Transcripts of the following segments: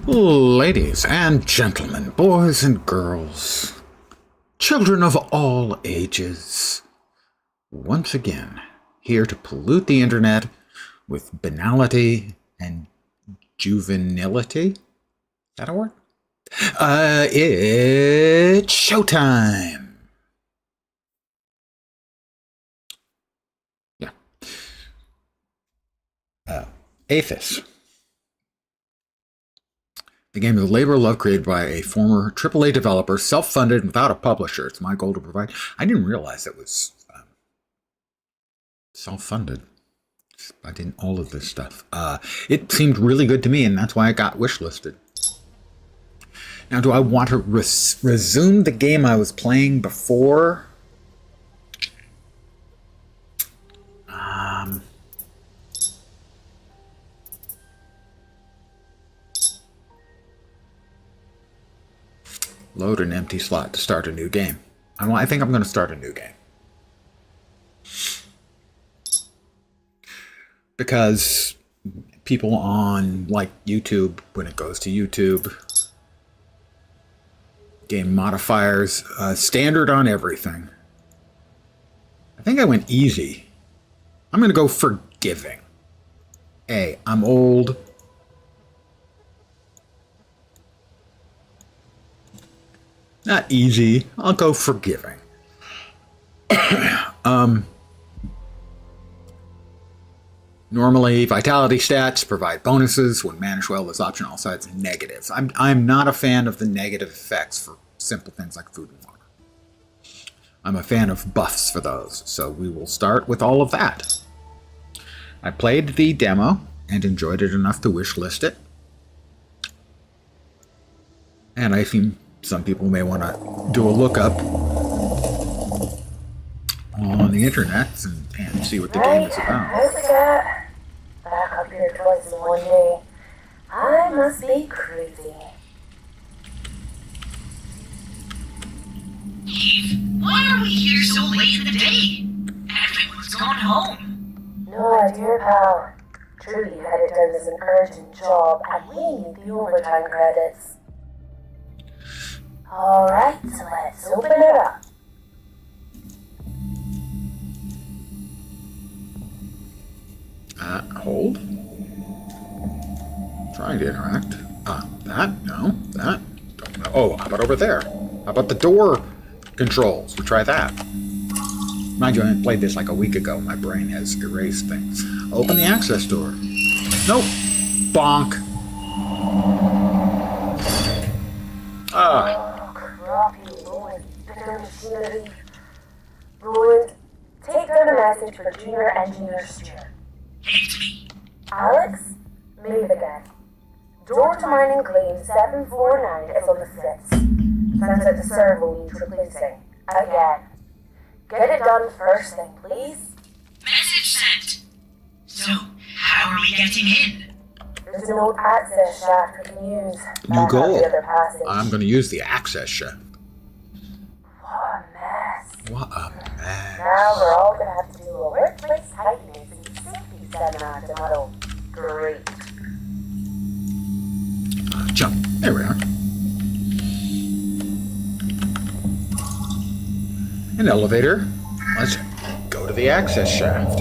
Ladies and gentlemen, boys and girls, children of all ages, once again, here to pollute the internet with banality and juvenility. Is that a word? It's showtime. Yeah. Aethus. The game is a labor of love created by a former AAA developer, self-funded and without a publisher. It's my goal to provide. I didn't realize it was self-funded. I didn't all of this stuff. It seemed really good to me, and that's why I got wishlisted. Now, do I want to resume the game I was playing before? Load an empty slot to start a new game. I think I'm going to start a new game. Because people on, like, YouTube, when it goes to YouTube, game modifiers, standard on everything. I think I went easy. I'm going to go forgiving. Hey, I'm old. Not easy. I'll go forgiving. Normally, vitality stats provide bonuses when managed well. This option also has negatives. I'm not a fan of the negative effects for simple things like food and water. I'm a fan of buffs for those, so we will start with all of that. I played the demo and enjoyed it enough to wishlist it. And I think some people may want to do a lookup on the internet and see what the game is about. Back up here twice in one day. I must be crazy. Eve, why are we here so late in the day? Everyone's gone home. No idea, pal. Trudy had it down as an urgent job, and we need the overtime credits. Alright, so let's open it up. Hold. Trying to interact. That? No. That? Don't know. Oh, how about over there? How about the door controls? We'll try that. Mind you, I played this like a week ago. My brain has erased things. Open the access door. Nope. Bonk. Oh, crappy Roland. Bitter machinery. Roland, take down a message for Junior Engineer Stuart. Hate me. Alex, Maeve again. Door to mining claim 749 is on the 5th. Sounds like the servo needs replacing. Again. Get it done first thing, please. Message sent. So, how are we getting in? There's an old access shaft we can use. New goal. The other passage. I'm going to use the access shaft. What a mess. What a mess. Now we're all going to have to do a workplace tightness and safety seminar tomorrow. Great. Jump. There we are. An elevator. Let's go to the access shaft.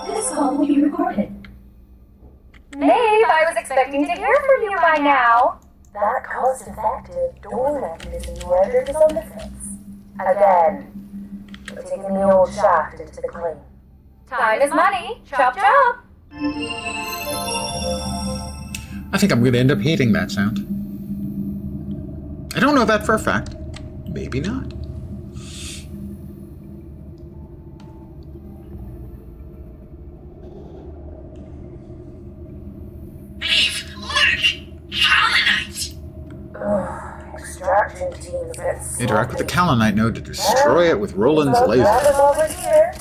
This call will be recorded. Maeve, I was expecting to hear from you by now. That cost-effective door mechanism you ordered is on the fence. Again. We're taking the old shaft into the claim. Time is money. Chop chop. I think I'm going to end up hating that sound. I don't know that for a fact. Maybe not. Maeve, look! Kaolinite! Ugh, extraction teams get Interact with the Kaolinite node to destroy it with Roland's laser. Grab him over here.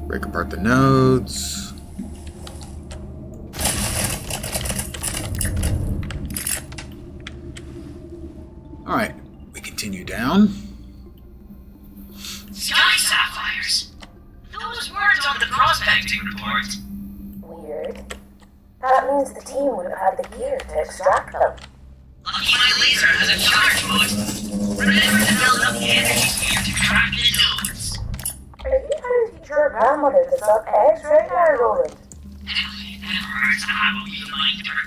Break apart the nodes. down. Sky sapphires. Those weren't on the prospecting report. Weird. That means the team would have had the gear to extract them. Lucky my laser has a charge mode. Remember to build up the energy sphere to crack the nodes. Are you trying to teach your grandmother to suck eggs right now, Roland? It hurts to have a wee reminder.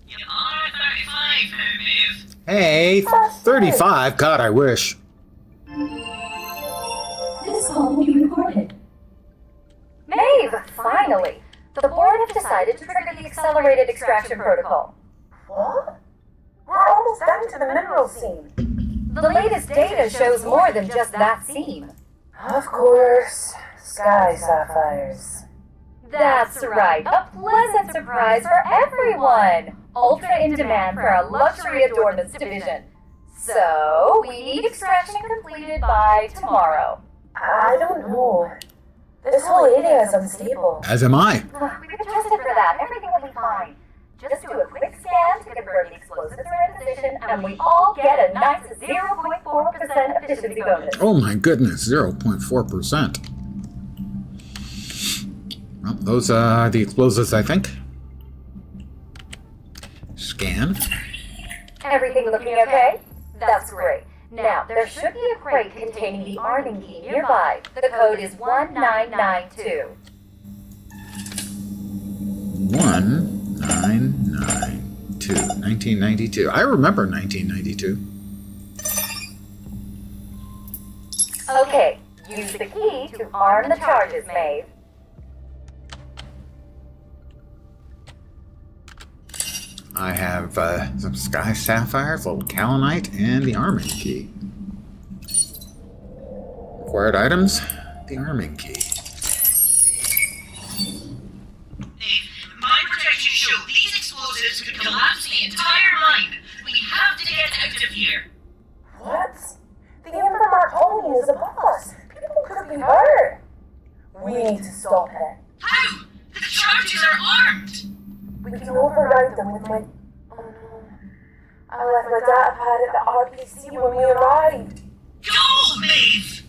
You are 35 now, Maeve. Hey, 35? God, I wish. This call will be recorded. Maeve, finally! The board has decided to trigger the accelerated extraction protocol. What? We're almost down to the mineral seam. The latest data shows more than just that seam. Of course. Sky sapphires. That's right, a pleasant surprise for everyone! Ultra in demand for our luxury adornments division. So, we need extraction completed by tomorrow. I don't know. This whole area is unstable. As am I. We've adjusted for that. Everything will be fine. Just do a quick scan to confirm the explosives are in position, and we all get a nice 0.4% efficiency bonus. Oh my goodness, 0.4%. Well, those are the explosives, I think. Scan. Everything looking okay? That's great. Now, there should be a crate containing the arming key nearby. The code is 1992. 1992. 1992. I remember 1992. Okay, use the key to arm the charges, Maeve. I have some sky sapphires, a little kaolinite, and the arming key. Required items, the arming key. My projections show these explosives could collapse the entire mine. We have to get out of here. What? The Invermark colony is above us. People could be hurt. We need to stop it. How? The charges are armed. We can override them with my... Oh no. I left my data pad at the RPC when we arrived. Go, Maeve!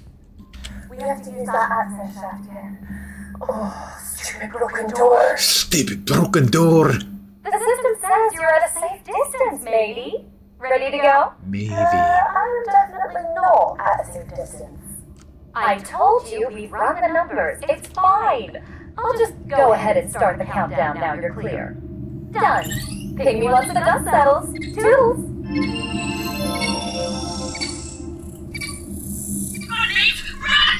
We have to use that access shaft again. Oh, stupid broken door. Stupid broken door. The system says you're at a safe distance, matey. Ready to go? Maybe. I'm definitely not at a safe distance. I told you we've run the numbers. It's fine. I'll just go ahead and start the countdown now you're clear. Done. Ping me once the dust settles. Toodles. Run, Maeve, run!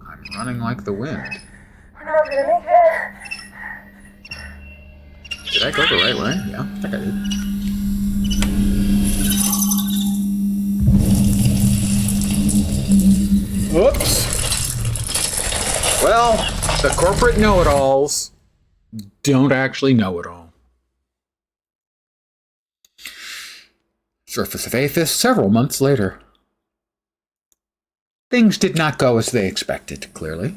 I'm running like the wind. We're not gonna make it. Did I go the right way? Yeah, I think I did. Whoops. Well, the corporate know-it-alls don't actually know it all. Surface of Aethus, several months later. Things did not go as they expected, clearly.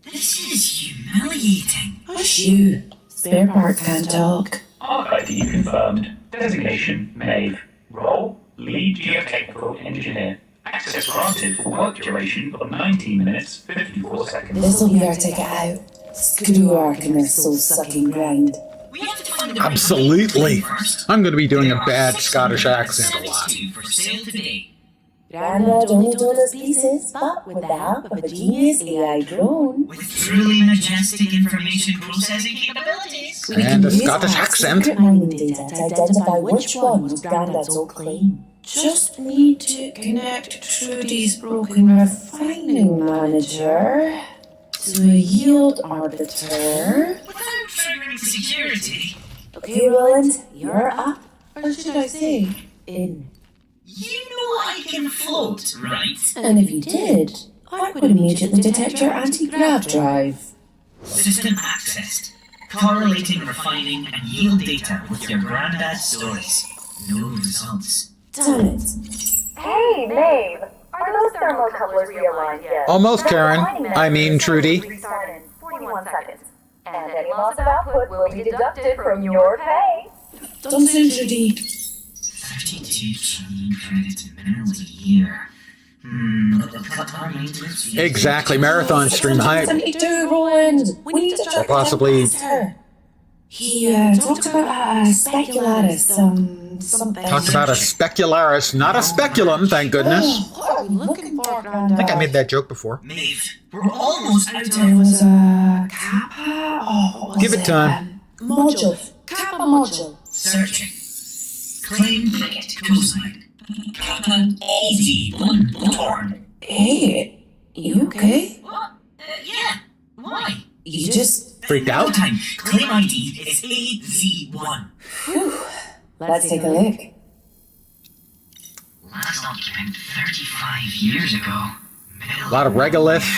This is humiliating. Hush you. Spare part can't talk. Arc ID confirmed. Designation, Maeve. Role, Lead Geotechnical Engineer. Access granted for work duration of 19 minutes, 54 seconds. This'll be our ticket out. Screw Ark and their soul-sucking grind. We have to find the Absolutely. first. I'm going to be doing a There are bad Scottish 672 accent a lot. for sale today. Grandad only told us pieces, but with the help of a genius AI drone, With truly majestic information processing capabilities. we And can a use Scottish our accent. secret mining data to identify which one was Grandad's old claim. Just need to connect Trudy's broken refining manager to a yield arbiter. Without triggering security. Okay, Roland, you're up. Or should I say, in. You know I can float, right? And if you did, I would immediately detect your anti-grav drive. System accessed. Correlating refining and yield data with your granddad's stories. No results. Damn it. Hey, Maeve. Are those thermocouplers realigned yet? Almost, Karen. I mean, Trudy. Restart in 41 seconds. And any loss of output will be deducted from your pay. Don't say Trudy. 32 2 trillion credits in minerals a year. They'll cut our maintenance fees. Exactly, marathon stream hype. Something to do, Roland. We need to track possibly- down Master. He talked about a speculatus, something. Talked about a specularis, not a speculum, thank goodness. Oh, what are we looking for, Grandad? I think I made that joke before. Maeve, we're almost out There of... was a kappa. Oh, what was Give it time. Module. Kappa module. Searching. Claim ticket. Coastline. Kappa AZ1 Bullhorn. Hey, you okay? What? Yeah. Why? You just. Freaked No out? time. Claim ID is AZ1. Let's take a look. Last document 35 years ago. A lot of regolith.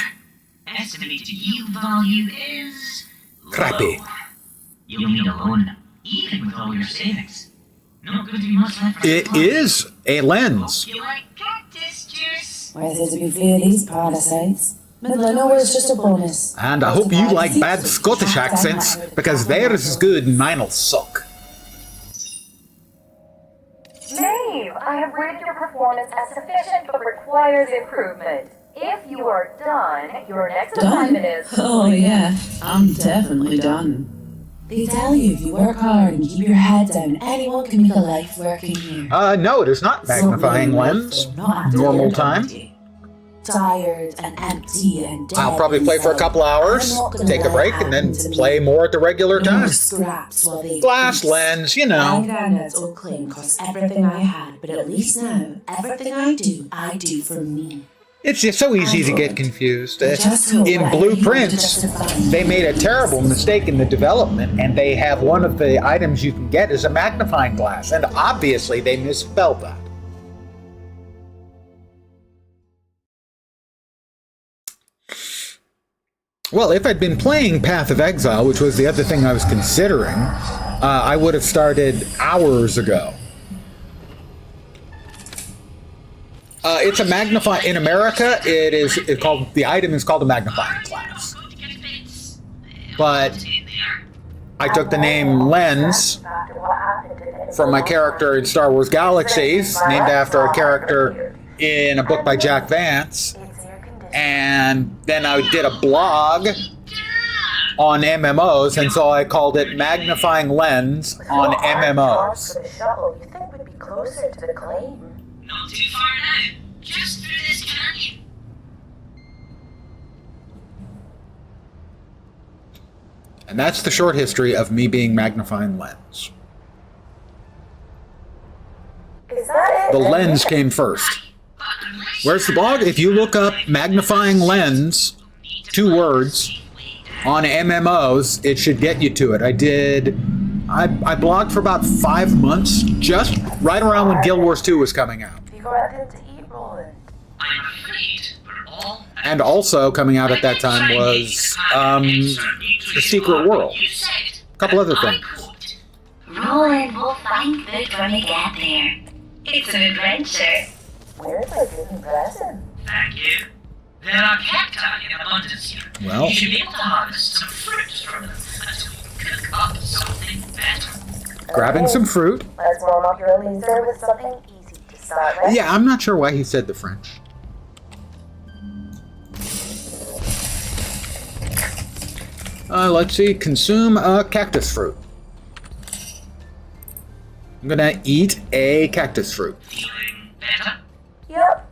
Estimated yield value is... Crappy. low. You'll need a loan, even with all your savings. Not going to be much left for It is a lens. You like cactus juice? Where's it to be fair, these parasites? Middle of nowhere is just a bonus. And I hope you like bad Scottish accents, because theirs is good and mine'll suck. Maeve, I have rated your performance as sufficient but requires improvement. If you are done, your next assignment is... Oh yeah, I'm definitely done. They tell you if you work hard and keep your head down, anyone can make a life working here. No, it is not magnifying lens. Normal time. Tired and empty and dead. I'll probably play for a couple hours, take a break, and then play more at the regular time. Scraps while they Glass lens, you My know. granddad's old claim cost everything I had, but at least now, everything I do for me. It's just so easy to get confused. Just hope In that Blueprints, you justify they made a terrible mistake in the development, and they have one of the items you can get is a magnifying glass, and obviously they misspelled that. Well, if I'd been playing Path of Exile, which was the other thing I was considering, I would have started hours ago. It's a magnify. In America, the item is called a magnifying glass. But I took the name Lens from my character in Star Wars Galaxies, named after a character in a book by Jack Vance. And then I did a blog on MMOs, and so I called it Magnifying Lens on MMOs. For the shuttle, you think we'd be closer to the claim? Not too far now. Just through this canyon. And that's the short history of me being Magnifying Lens. Is that it? The lens came first. Where's the blog? If you look up Magnifying Lens, 2 words, on MMOs, it should get you to it. I blogged for about 5 months, just right around when Guild Wars 2 was coming out. You got anything to eat, Roland? I'm afraid we're all... And also coming out at that time was The Secret World. A couple other things. Roland, we'll find food when we get there. It's an adventure. Where's my good present? Thank you. There are cacti in abundance here. Well. You should be able to harvest some fruit from them until you cook up something better. Grabbing some fruit. Let's warm up your laser with something easy to start with. Yeah, I'm not sure why he said the French. Let's see. Consume a cactus fruit. I'm gonna eat a cactus fruit. Feeling better? Yep.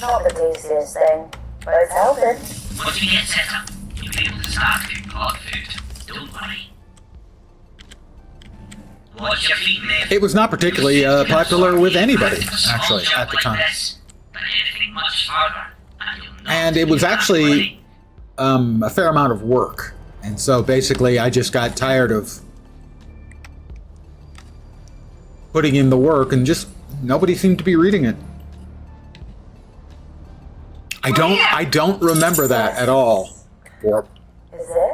Not the tastiest thing, but it's helping. Once we get set up, you'll be able to start cooking hot food. Don't worry. Watch your feet, Maeve. It was not particularly popular with anybody, actually, at the time. And it was actually a fair amount of work. And so basically I just got tired of putting in the work, and just nobody seemed to be reading it. I don't remember that at all. Or Is it?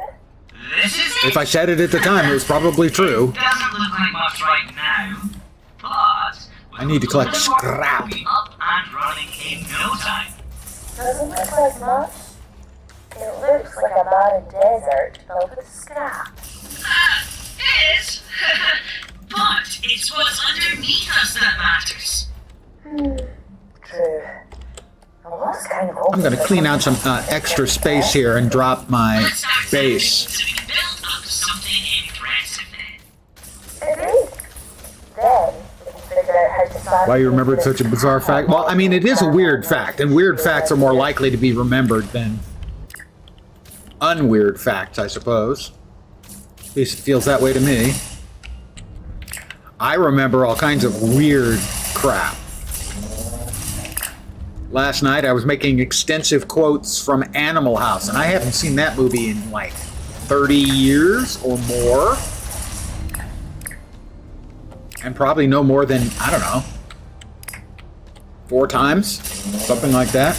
This is if I said it at the time, it was probably true. Doesn't look like much right now, but I need to collect scrap. We'll be up and running in no time. Doesn't look like much. It looks like a barren desert filled with scrap. Is, but But it's what's underneath us that matters. True. I was kind of I'm going to clean out some extra space here and drop my Let's start base. so we can build up something impressive then. Indeed. Then, we can figure out how to start. Why you remembered such a bizarre fact? Well, I mean, it is a weird fact, and weird facts are more likely to be remembered than unweird facts, I suppose. At least it feels that way to me. I remember all kinds of weird crap. Last night I was making extensive quotes from Animal House, and I haven't seen that movie in like 30 years or more. And probably no more than, I don't know, 4 times, something like that.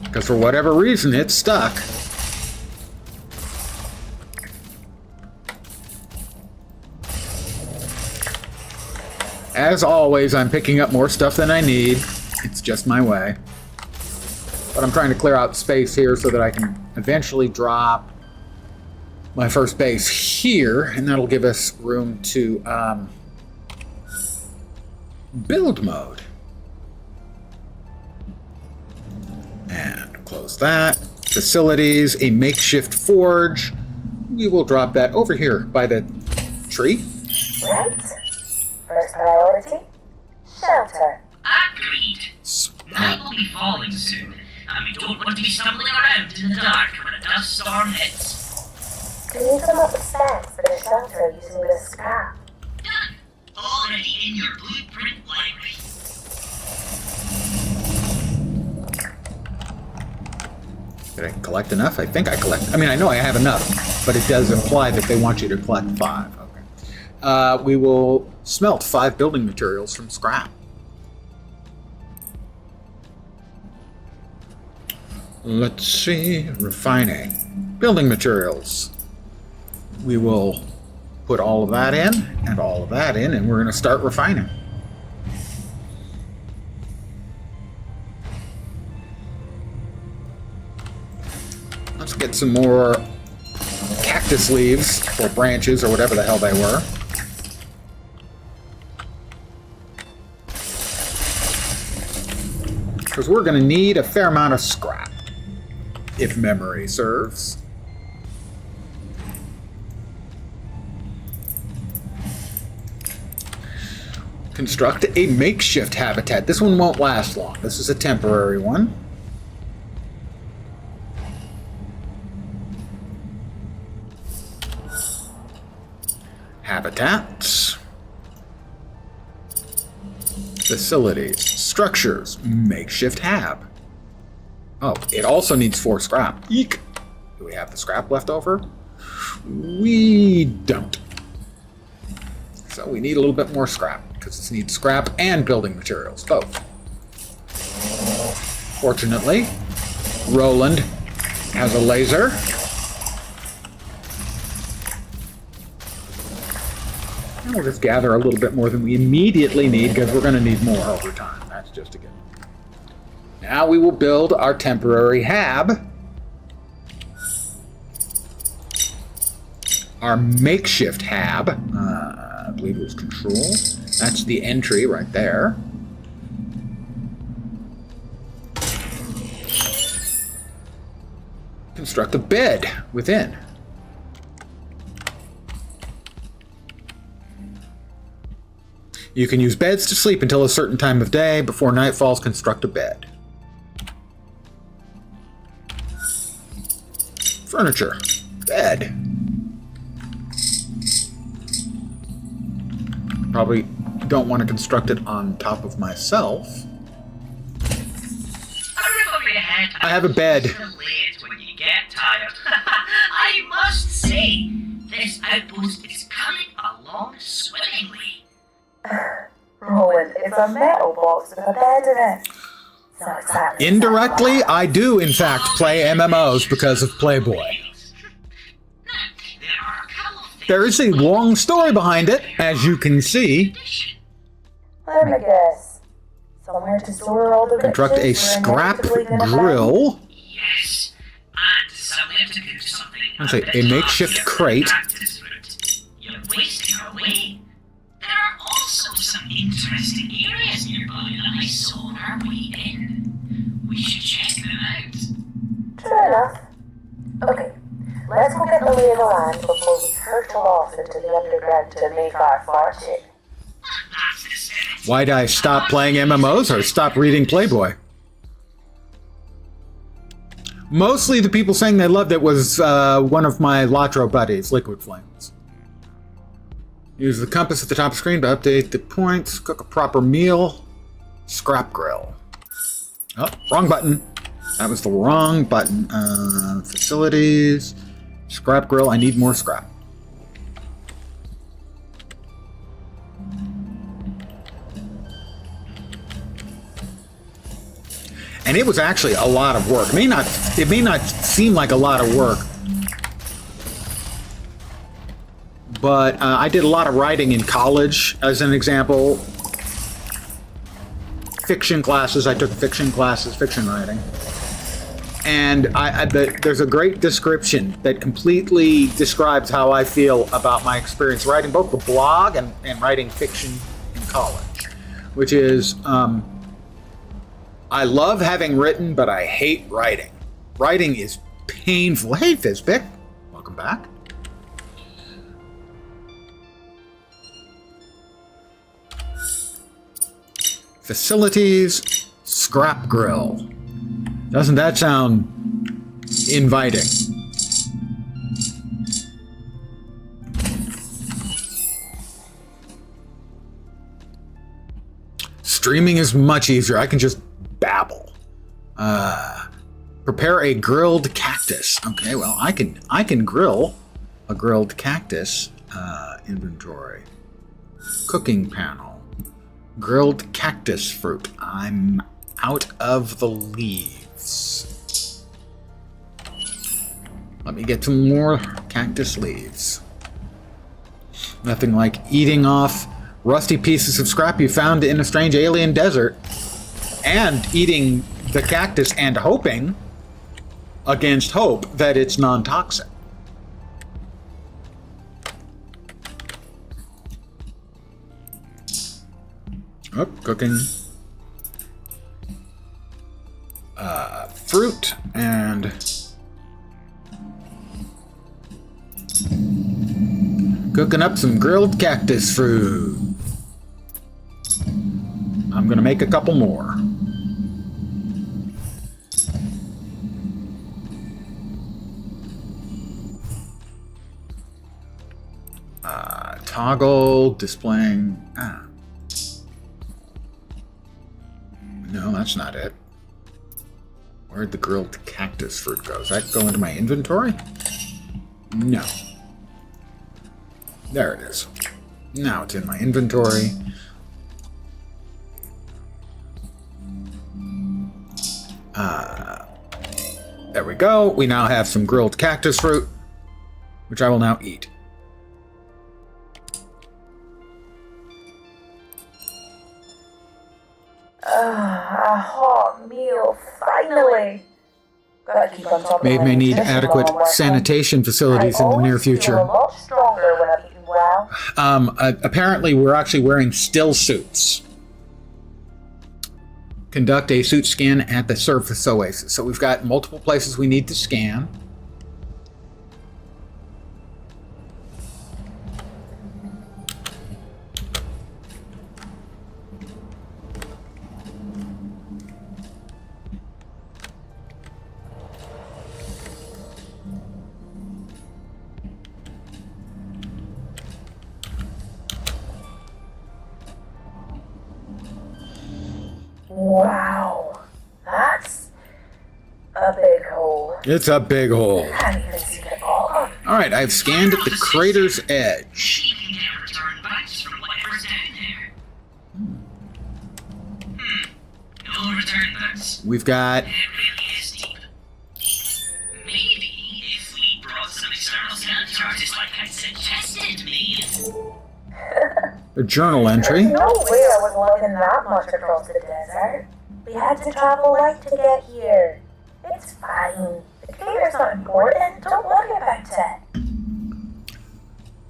Because for whatever reason, it's stuck. As always, I'm picking up more stuff than I need. It's just my way. But I'm trying to clear out space here so that I can eventually drop my first base here, and that'll give us room to build mode. And close that. Facilities, a makeshift forge. We will drop that over here by the tree. Right. First priority, shelter. Agreed. Night will be falling soon, and we don't want to be stumbling around in the dark when a dust storm hits. Can you come up with specs for the shelter using a bit of scrap? Done. Already in your blueprint library. Did I collect enough? I think I collect. I mean, I know I have enough, but it does imply that they want you to collect 5. Okay. We will smelt 5 building materials from scrap. Let's see. Refining. Building materials. We will put all of that in and all of that in, and we're going to start refining. Let's get some more cactus leaves or branches or whatever the hell they were. Because we're going to need a fair amount of scrap, if memory serves. Construct a makeshift habitat. This one won't last long. This is a temporary one. Habitats. Facilities. Structures. Makeshift hab. Oh, it also needs 4 scrap. Eek. Do we have the scrap left over? We don't. So we need a little bit more scrap, because this needs scrap and building materials, both. Fortunately, Roland has a laser. And we'll just gather a little bit more than we immediately need, because we're going to need more over time. That's just a given. Now we will build our temporary hab. Our makeshift hab. I believe it was control. That's the entry right there. Construct a bed within. You can use beds to sleep until a certain time of day. Before night falls, construct a bed. Furniture. Bed. Probably don't want to construct it on top of myself. I have a bed. When you get tired. I must say, this outpost is coming along swimmingly. Roland, it's a metal box with a bed in it. It's not exactly Indirectly, I do, in fact, play MMOs because of Playboy. There is a long story behind it, as you can see. Let me guess. Somewhere to store all the Construct a riches we're scrap inevitably gonna have. grill. Yes, and somewhere to cook something I'd say a makeshift crate. You're wasting away. There are also some interesting areas nearby that I saw on our way in. We should check them out. True enough. Okay, let's go get the lay of the land before we hurtle off into the underground to make our fortune. That's the spirit. Why'd I stop playing MMOs or stop reading Playboy? Mostly the people saying they loved it was one of my Latro buddies, Liquid Flames. Use the compass at the top of the screen to update the points. Cook a proper meal. Scrap grill. Oh, wrong button. That was the wrong button. Facilities. Scrap grill. I need more scrap. And it was actually a lot of work. It may not seem like a lot of work, but I did a lot of writing in college, as an example. Fiction classes, I took fiction classes, fiction writing. And there's a great description that completely describes how I feel about my experience writing both the blog and writing fiction in college, which is, I love having written, but I hate writing. Writing is painful. Hey, Fizpick. Welcome back. Facilities, scrap grill. Doesn't that sound inviting? Streaming is much easier. I can just babble. Prepare a grilled cactus. Okay, well, I can grill a grilled cactus. Inventory. Cooking panel. Grilled cactus fruit. I'm out of the leaves. Let me get some more cactus leaves. Nothing like eating off rusty pieces of scrap you found in a strange alien desert and eating the cactus and hoping against hope that it's non-toxic. Oh, cooking. Fruit and cooking up some grilled cactus fruit. I'm gonna make a couple more. Toggle displaying. No, that's not it. Where'd the grilled cactus fruit go? Does that go into my inventory? No. There it is. Now it's in my inventory. There we go. We now have some grilled cactus fruit, which I will now eat. A hot meal, finally. Gotta keep on top of May my need nutrition adequate while I'm working. sanitation facilities in the near future. I always feel a lot stronger when I'm eating well. Apparently, we're actually wearing still suits. Conduct a suit scan at the surface oasis. So we've got multiple places we need to scan. Wow, that's a big hole. It's a big hole. I haven't even seen it all. All right, I've scanned at the crater's edge. You can get return backs from whatever's down there. No return backs. We've got It really is deep. Maybe if we brought some external scan charges like I suggested, maybe. a journal entry. There's no way I was looking that much across the desert. We had to travel light to get here. It's fine. The Indicator's not important. Don't worry about it.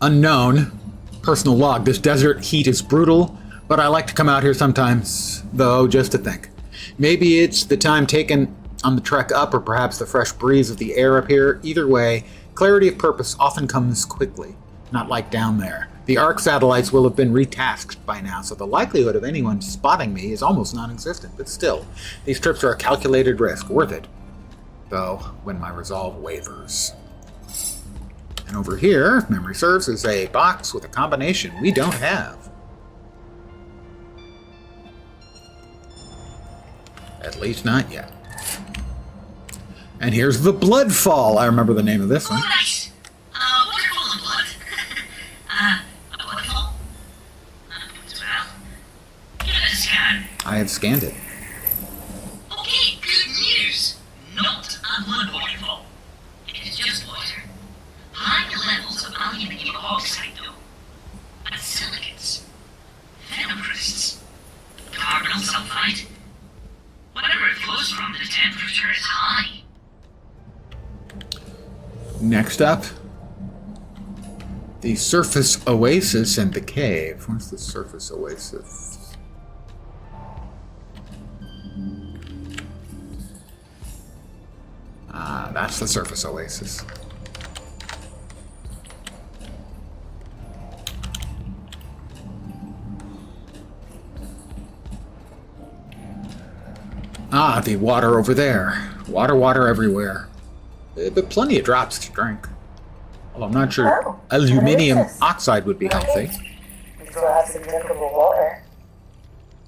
Unknown. Personal log. This desert heat is brutal, but I like to come out here sometimes, though, just to think. Maybe it's the time taken on the trek up, or perhaps the fresh breeze of the air up here. Either way, clarity of purpose often comes quickly, not like down there. The ARC satellites will have been retasked by now, so the likelihood of anyone spotting me is almost non-existent. But still, these trips are a calculated risk, worth it. Though, when my resolve wavers. And over here, if memory serves, is a box with a combination we don't have. At least not yet. And here's the Bloodfall. I remember the name of this one. Oh, nice. Waterfall of blood. A bloodfall? Well, give it a scan. I have scanned it. Okay, good news. Not a blood waterfall. It is just water. High levels of aluminium oxide, though. And silicates. Phenocrysts. Carbonyl sulfide. Whatever it flows from, the temperature is high. Next up, the Surface Oasis and the Cave. Where's the Surface Oasis? Ah, that's the Surface Oasis. Ah, the water over there. Water everywhere. But plenty of drops to drink. Well, I'm not sure Oh, aluminium delicious. oxide would be healthy. We still have some drinkable water.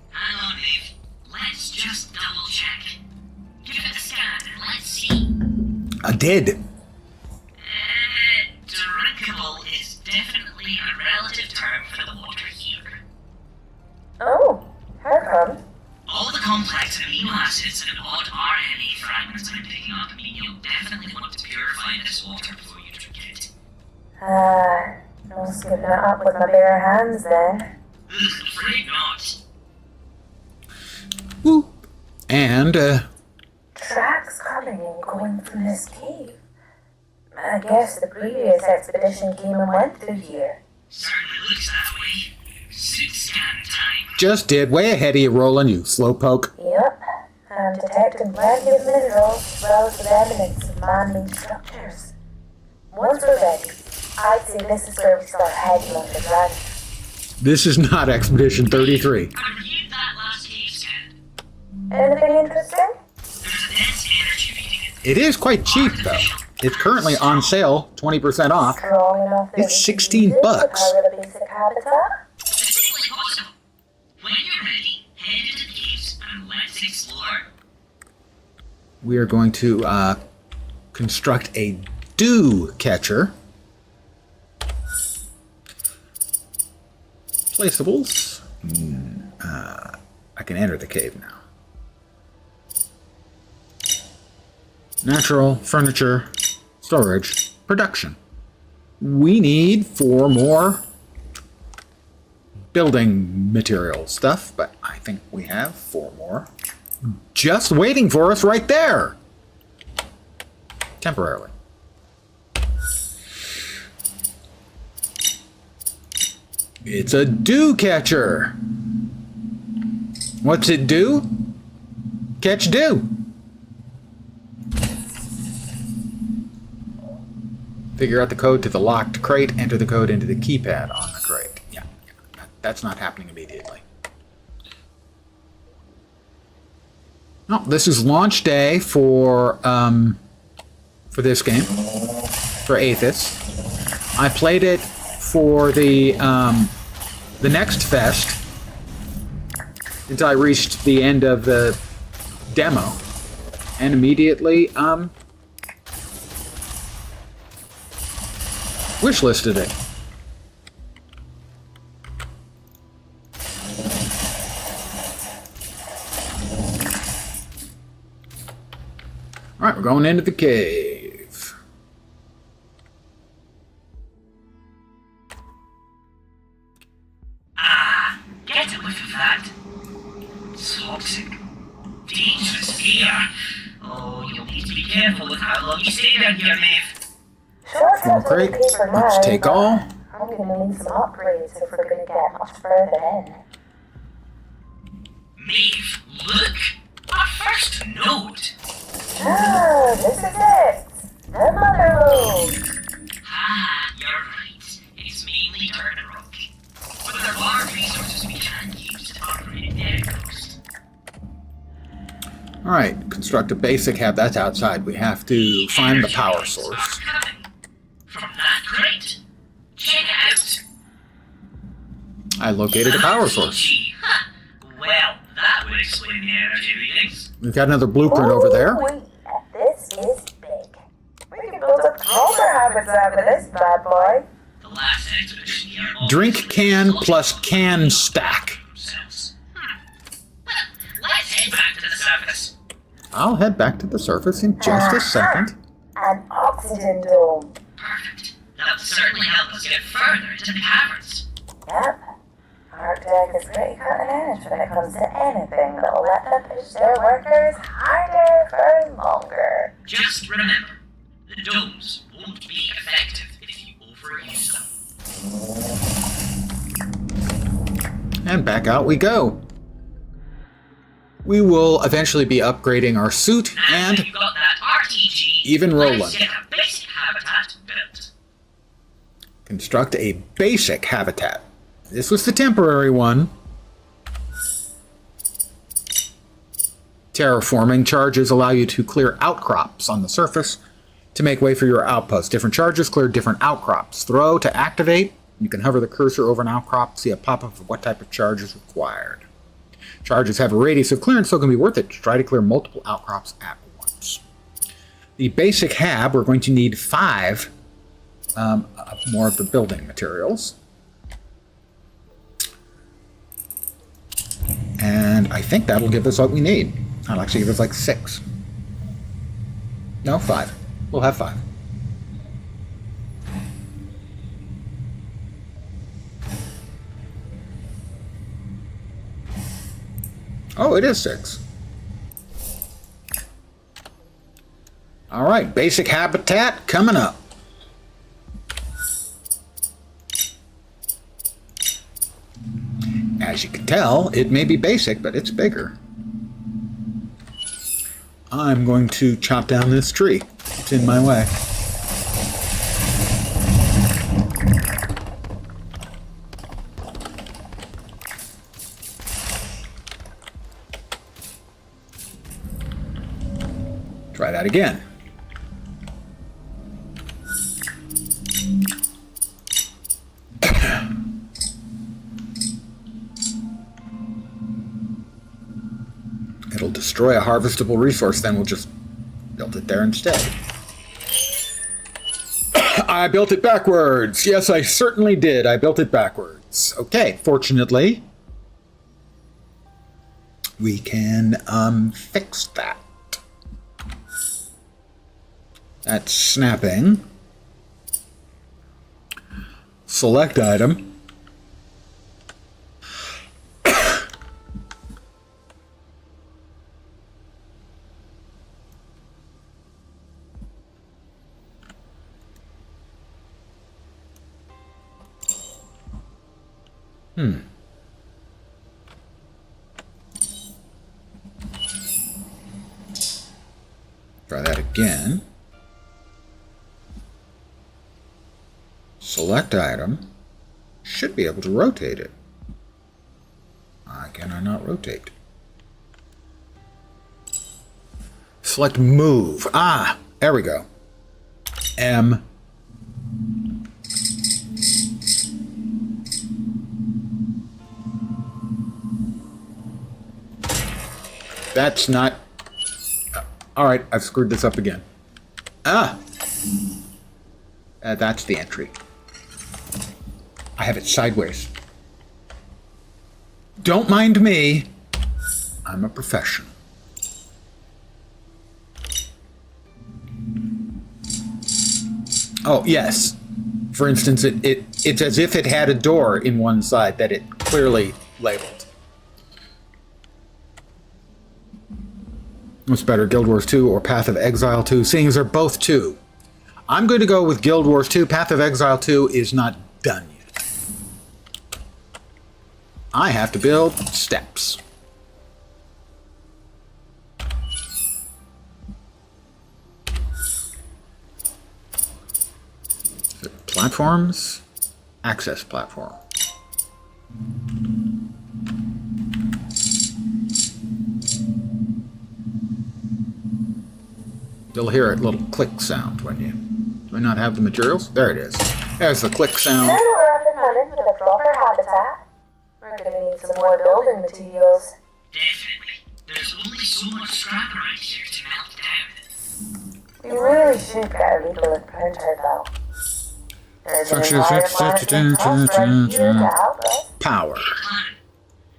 Hang on, Dave. Let's just double check. Give it a scan and let's see. I did. Drinkable is definitely a relative term for the water here. Oh, how come? All the complex amino acids and odd RNA fragments I'm picking up mean you'll definitely want to purify this water before you drink it. No scooping it up with my bare hands then. Afraid not. Whoop. And, Tracks coming and going from this cave. I guess the previous expedition came and went through here. Certainly looks that way. Suit scan time. just did. Way ahead of you, Roland, you slowpoke. Yep, I'm detecting plenty of minerals as well as the remnants of man-made structures. Once we're ready, I'd say this is where we start heading underground. This is not Expedition 33. I reviewed that last cave scan. Anything interesting? There's a dense energy reading. It is quite cheap, though. It's currently on sale, 20% off. Strong enough that It's we can 16 use it to bucks. power the basic habitat? Specifically possible. When you're ready, head into the caves and let's explore. We are going to construct a dew catcher. Placeables. I can enter the cave now. Natural, furniture, storage, production. We need 4 more building material stuff, but I think we have 4 more. Just waiting for us right there. Temporarily. It's a dew catcher. What's it do? Catch dew. Figure out the code to the locked crate, enter the code into the keypad on the crate. Yeah, that's not happening immediately. No, this is launch day for this game, for Aethus. I played it for the next fest until I reached the end of the demo, and immediately wishlisted it. All right, we're going into the cave. Get a whiff of that. Toxic. Dangerous air. Oh, you'll need to be careful with how long you stay down here, Maeve. Shortcuts Great. will be for now, Let's take but all. I'm gonna need some upgrades if we're gonna get much further in. Maeve, look! Our first node! Ah, this is it! The mother lode! Ah, you're right. It's mainly dirt and rock. But there are resources we can use to upgrade their coast. Alright, construct a basic hab. That's outside. We have to find the power source. From that crate. Check it out. I located a power source. Huh. Well, that would explain the energy readings. We've got another blueprint over there. Ooh, this is big. We can build up stronger habits out of this bad boy. The last expedition here. Drink can plus can stack. Well, let's head back to the surface. I'll head back to the surface in just a second. An oxygen dome. Perfect. That will certainly help us get further into the caverns. Yep. Arctic is pretty cutting edge when it comes to anything that'll let them push their workers harder for longer. Just remember, the domes won't be effective if you overuse them. And back out we go. We will eventually be upgrading our suit Now and that you've got that RTG, even let's Roland. get a basic habitat built. construct a basic habitat. This was the temporary one. Terraforming charges allow you to clear outcrops on the surface to make way for your outpost. Different charges clear different outcrops. Throw to activate. You can hover the cursor over an outcrop, see a pop-up of what type of charge is required. Charges have a radius of clearance, so it can be worth it to try to clear multiple outcrops at once. The basic hab, we're going to need 5 more of the building materials. And I think that'll give us what we need. That'll actually give us like 6. No, 5. We'll have 5. Oh, it is 6. All right, basic habitat coming up. As you can tell, it may be basic, but it's bigger. I'm going to chop down this tree. It's in my way. Try that again. It'll destroy a harvestable resource, then we'll just build it there instead. I built it backwards. Yes, I certainly did. I built it backwards. Okay, fortunately, we can fix that. That's snapping. Select item. Try that again. Select item. Should be able to rotate it. Why can I not rotate? Select move. Ah, there we go. M. That's not... all right, I've screwed this up again. Ah! That's the entry. I have it sideways. Don't mind me. I'm a professional. Oh, yes. For instance, it's as if it had a door in one side that it clearly labeled. What's better, Guild Wars 2 or Path of Exile 2, seeing as they're both 2? I'm going to go with Guild Wars 2. Path of Exile 2 is not done yet. I have to build steps. Platforms, access platform. You'll hear a little click sound when you... Do I not have the materials? There it is. There's the click sound. Now we're up and running with a proper habitat. We're gonna need some more building materials. Definitely. There's only so much scrap around here to melt down. We really should get a legal printer though. There's an Structures, environment cost right here to help us. Power. Plan.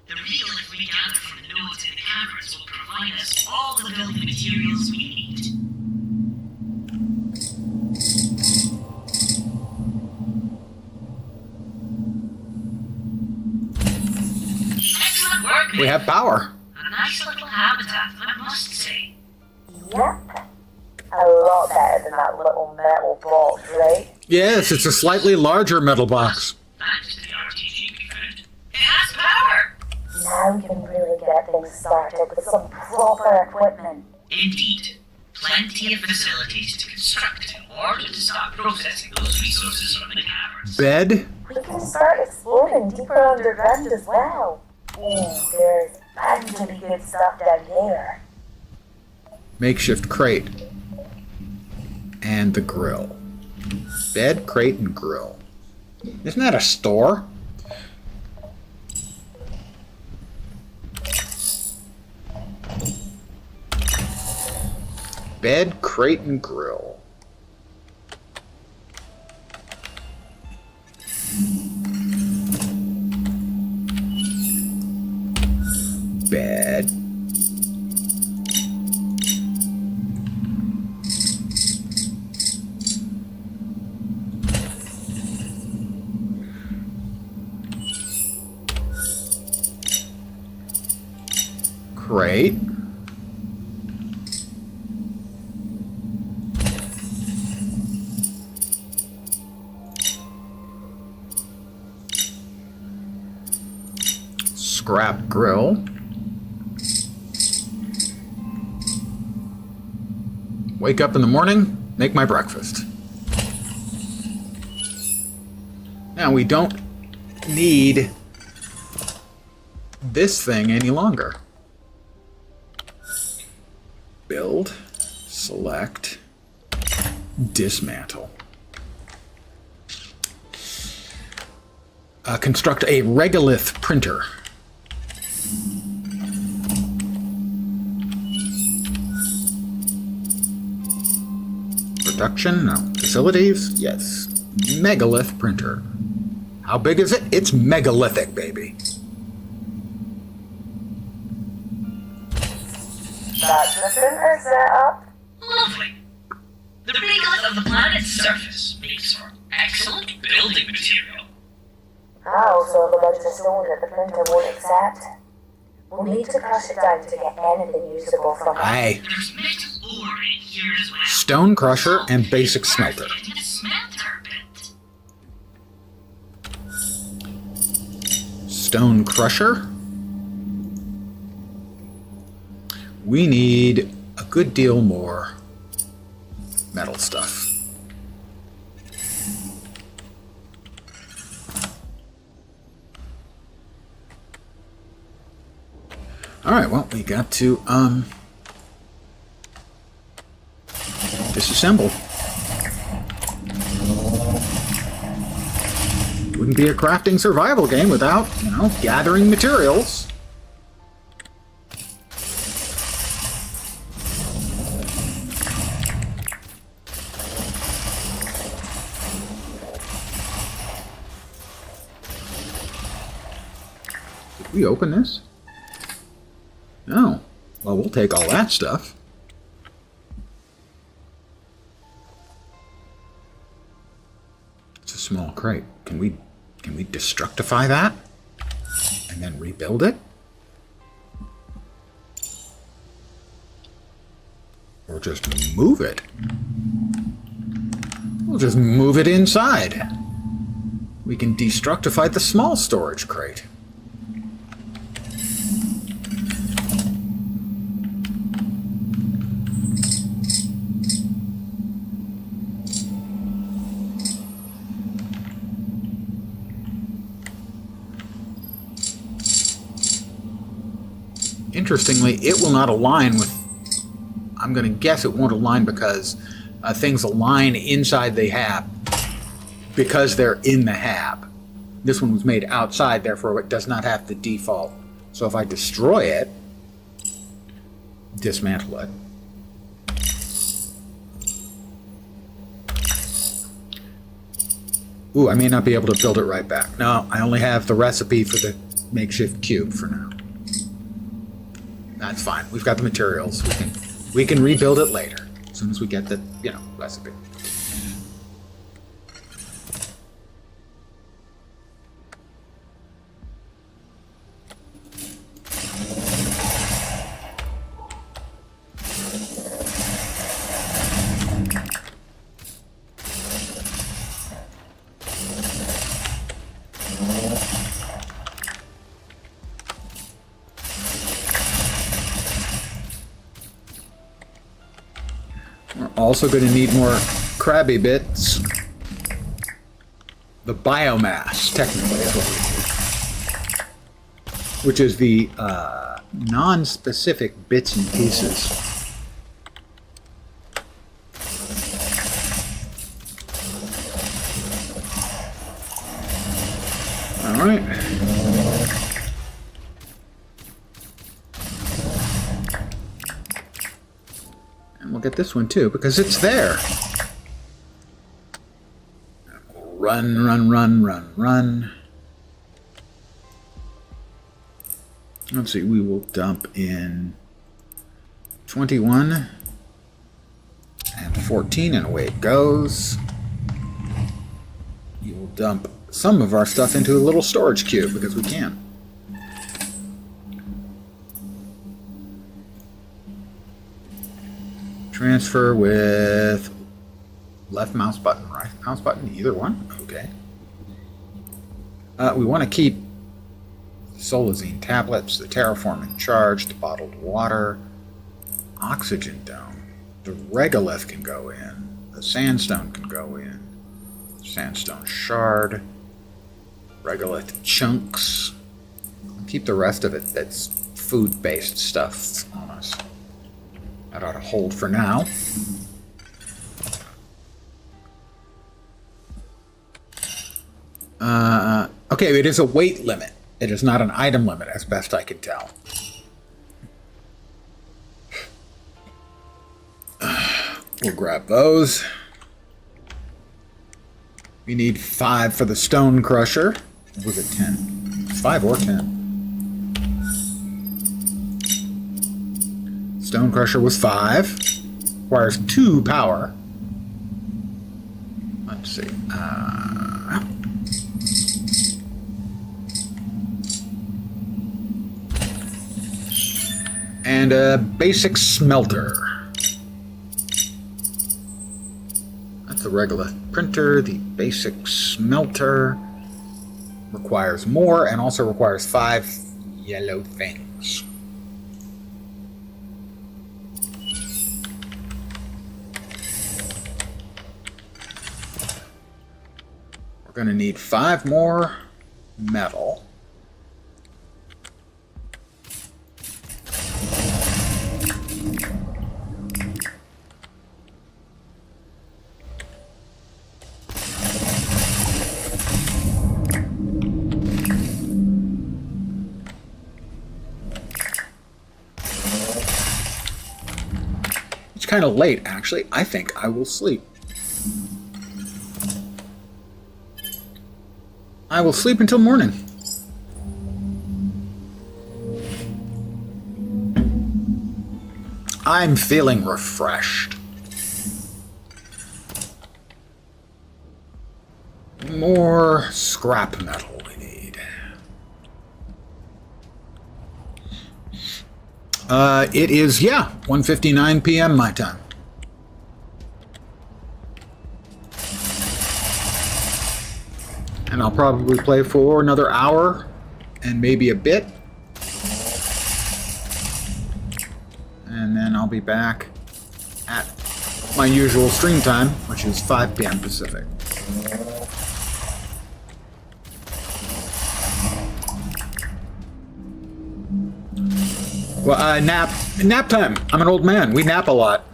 The regolith we gather from the nodes in the caverns will provide us all the building materials we need. Excellent work, We have power. a nice little habitat, I must say. Yep. A lot better than that little metal box, right? Yes, it's a slightly larger metal box. Thanks to the RTG we found. It has power! Now we can really get things started with some proper equipment. Indeed. Plenty of facilities to construct in order to start processing those resources from the caverns. Bed, We can start exploring deeper underground as well. Oh, there's bound to be good stuff down there. makeshift crate, and the grill. Bed, crate, and grill. Isn't that a store? Bed, crate, and grill. Bed. Crate. Scrap grill. Wake up in the morning, make my breakfast. Now we don't need this thing any longer. Build, select, dismantle. Construct a regolith printer. Production? No. Facilities? Yes. Megalith printer. How big is it? It's megalithic, baby. That's the printer set up. Lovely. The regolith of the planet's surface makes for excellent building material. I also have a bunch of stone that the printer won't accept. We'll need to crush it down to get anything usable from it. Aye. There's metal ore in here as well. Stone crusher and basic smelter. Getting a smelter bit. Stone crusher. We need a good deal more metal stuff. Alright, well, we got to, disassemble. Wouldn't be a crafting survival game without, gathering materials. Did we open this? No. Well, we'll take all that stuff. It's a small crate. Can we destructify that? And then rebuild it? Or just move it. We'll just move it inside. We can destructify the small storage crate. Interestingly, it will not align with... I'm going to guess it won't align because things align inside the hab because they're in the hab. This one was made outside, therefore it does not have the default. So if I destroy it, dismantle it, ooh, I may not be able to build it right back. No, I only have the recipe for the makeshift cube for now. That's fine. We've got the materials. We can rebuild it later as soon as we get the, recipe. Also going to need more crabby bits. The biomass, technically, is what we need. Which is the non-specific bits and pieces. Alright. We'll get this one too, because it's there. Run, run, run, run, run. Let's see, we will dump in 21 and 14, and away it goes. You will dump some of our stuff into a little storage cube, because we can. Transfer with left mouse button, right mouse button, either one. Okay. We want to keep Solazine tablets, the terraforming charge, the bottled water, oxygen dome. The regolith can go in. The sandstone can go in. Sandstone shard. Regolith chunks. Keep the rest of it that's food-based stuff on us. That ought to hold for now. Okay, it is a weight limit. It is not an item limit, as best I can tell. We'll grab those. We need 5 for the stone crusher. Or was it 10? 5 or 10. Stone crusher was 5. Requires 2 power. Let's see. And a basic smelter. That's the regular printer. The basic smelter requires more and also requires 5 yellow things. We're going to need 5 more metal. Kind of late, actually. I think I will sleep. I will sleep until morning. I'm feeling refreshed. More scrap metal we need. It is, 1:59 p.m. my time. And I'll probably play for another hour and maybe a bit. And then I'll be back at my usual stream time, which is 5 p.m. Pacific. Well, nap time. I'm an old man. We nap a lot.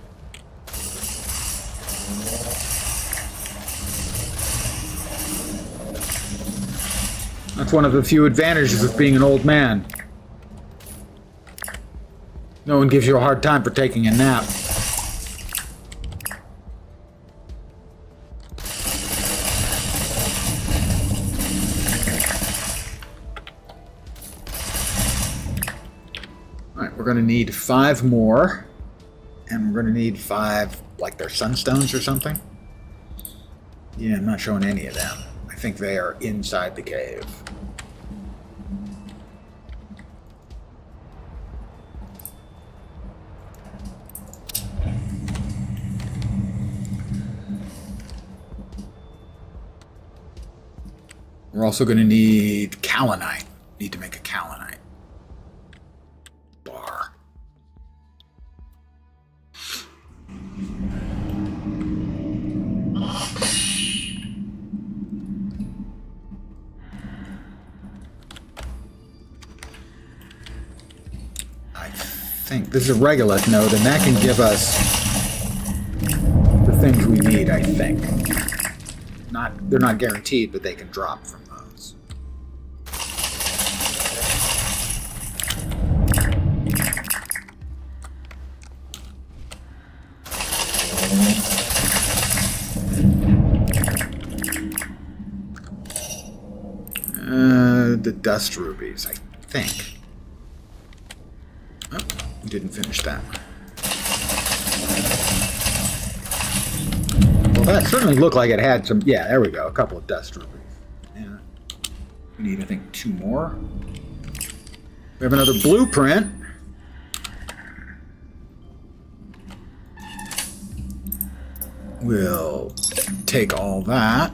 That's one of the few advantages of being an old man. No one gives you a hard time for taking a nap. Alright, we're going to need 5 more. And we're going to need 5, like they're sunstones or something. Yeah, I'm not showing any of them. I think they are inside the cave. We're also going to need kaolinite. Need to make a kaolinite bar. I think this is a regolith node, and that can give us the things we need, I think. They're not guaranteed, but they can drop from those. The dust rubies, I think. Oh, we didn't finish that one. Well, that certainly looked like it had some... Yeah, there we go. A couple of dust rubies. Yeah. We need, I think, 2 more. We have another blueprint. We'll take all that.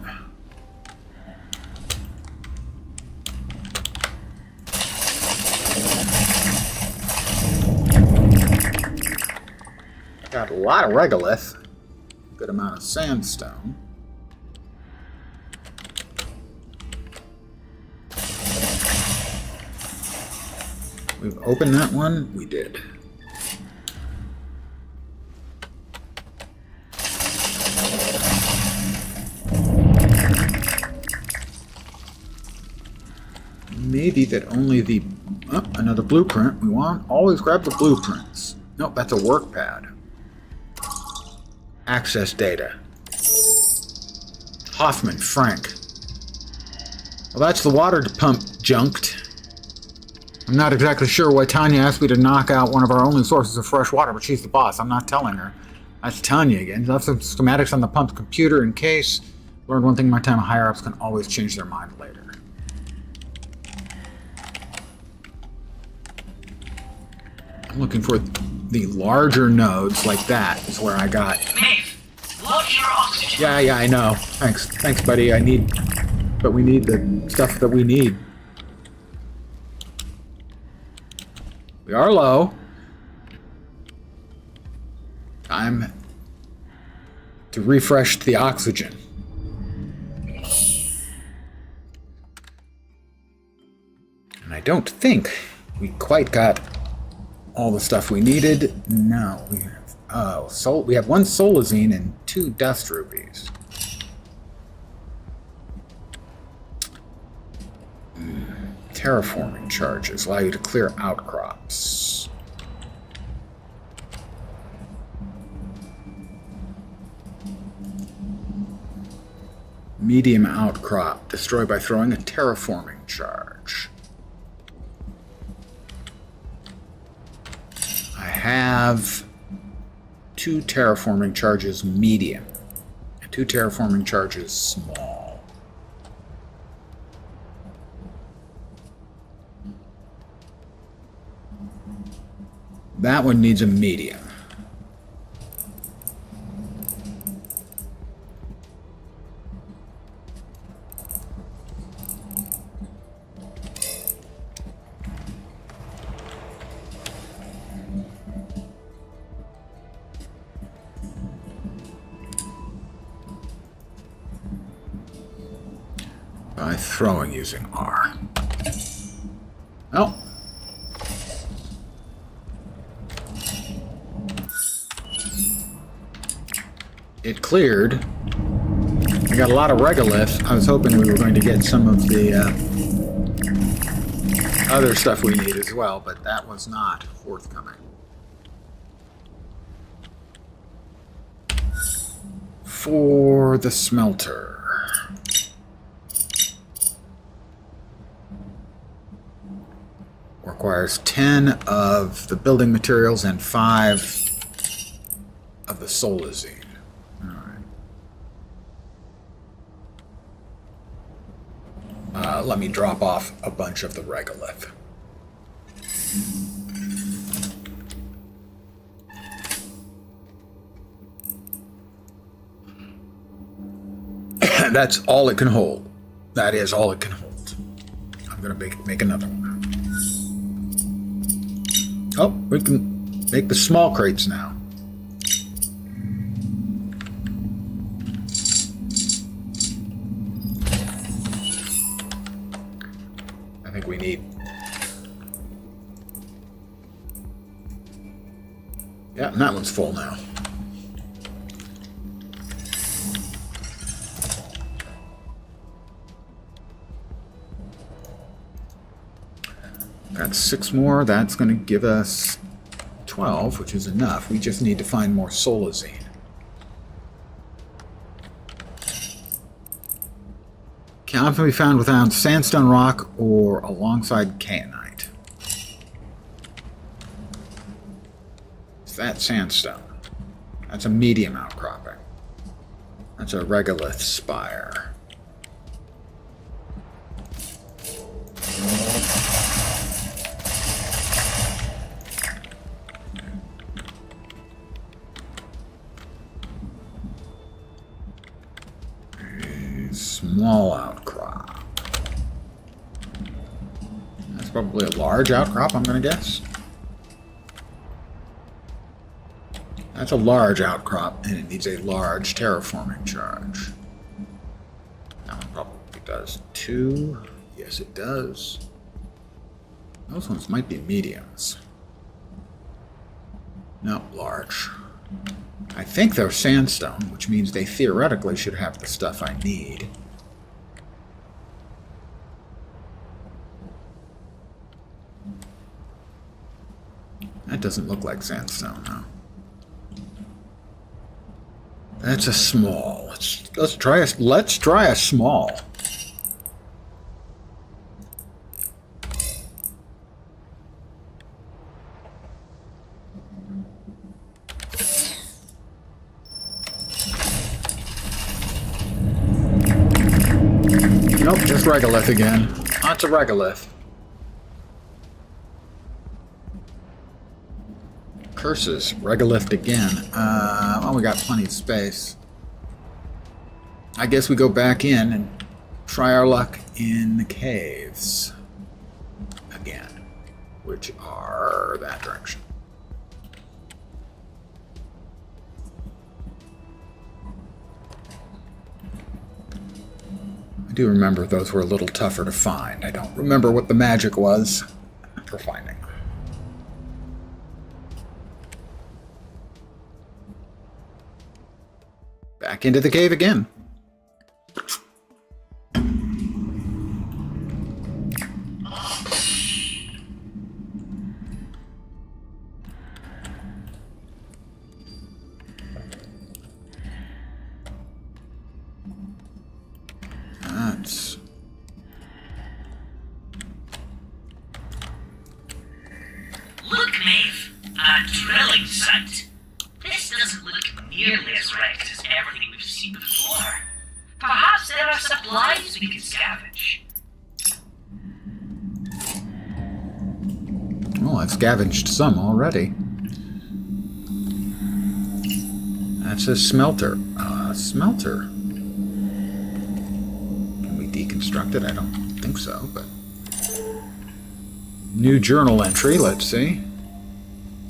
Got a lot of regolith. Good amount of sandstone. We've opened that one? We did. Maybe that only the... Oh, another blueprint. We want always grab the blueprints. Nope, that's a work pad. Access data. Hoffman, Frank. Well, that's the water pump junked. I'm not exactly sure why Tanya asked me to knock out one of our only sources of fresh water, but she's the boss. I'm not telling her. That's Tanya again. Left some schematics on the pump's computer in case. Learned one thing in my time, higher-ups can always change their mind later. I'm looking for the larger nodes like that is where I got... Maeve, watch your oxygen. Yeah, I know. Thanks, buddy. But we need the stuff that we need. We are low. Time to refresh the oxygen. And I don't think we quite got all the stuff we needed. No, we have we have 1 solazine and 2 dust rubies. Terraforming charges allow you to clear outcrops. Medium outcrop destroyed by throwing a terraforming charge. I have 2 terraforming charges medium and 2 terraforming charges small. That one needs a medium. Try throwing using R. Oh. It cleared. I got a lot of regoliths. I was hoping we were going to get some of the other stuff we need as well, but that was not forthcoming. For the smelter. Requires 10 of the building materials and 5 of the solazine. Alright. Let me drop off a bunch of the regolith. That's all it can hold. That is all it can hold. I'm going to make another one. Oh, we can make the small crates now. I think we need... Yeah, and that one's full now. Got 6 more. That's going to give us 12, which is enough. We just need to find more solazine. Can often be found without sandstone rock or alongside kayanite. It's that sandstone. That's a medium outcropping. That's a regolith spire. Small outcrop. That's probably a large outcrop, I'm going to guess. That's a large outcrop, and it needs a large terraforming charge. That one probably does 2. Yes, it does. Those ones might be mediums. No, large. I think they're sandstone, which means they theoretically should have the stuff I need. That doesn't look like sandstone, huh? That's a small. Let's try a small. Nope, just regolith again. Lots of regolith. Curses. Regolith again. Well, we got plenty of space. I guess we go back in and try our luck in the caves. Again. Which are that direction. I do remember those were a little tougher to find. I don't remember what the magic was for finding them. Back into the cave again. That's... Look, Maeve. A drilling site. This doesn't look nearly as wrecked as everything we've seen before. Perhaps there are supplies we can scavenge. Well, I've scavenged some already. That's a smelter. Smelter. Can we deconstruct it? I don't think so, but... New journal entry, let's see.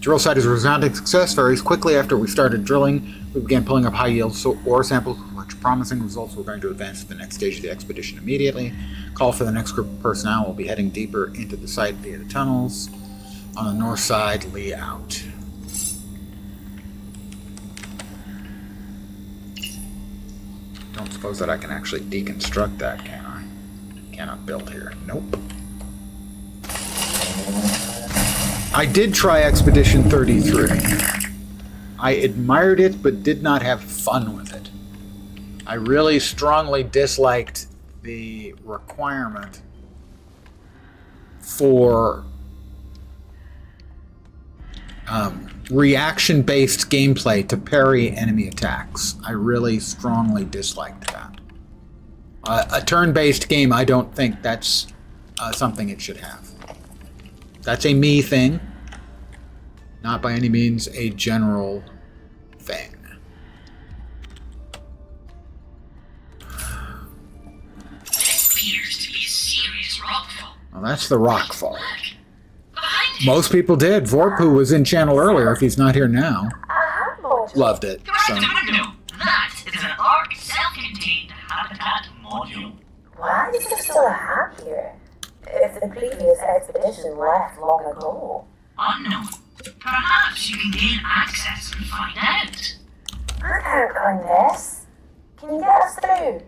Drill site is a resounding success. Very quickly after we started drilling, we began pulling up high-yield ore samples with much promising results. We're going to advance to the next stage of the expedition immediately. Call for the next group of personnel. We'll be heading deeper into the site via the tunnels. On the north side, Lee out. Don't suppose that I can actually deconstruct that, can I? Cannot build here. Nope. I did try Expedition 33. I admired it, but did not have fun with it. I really strongly disliked the requirement for reaction-based gameplay to parry enemy attacks. I really strongly disliked that. A turn-based game, I don't think that's something it should have. That's a me thing, not by any means a general thing. This appears to be a serious rockfall. Well, that's the rockfall. Look, behind it. Most people did. Vorpu was in channel earlier, if he's not here now. Loved it. So. Correct window. That is an ARC self-contained habitat module. Why is there still a hab here? If the previous expedition left long ago. Unknown. Perhaps you can gain access and find out. I can't climb this. Can you get us through?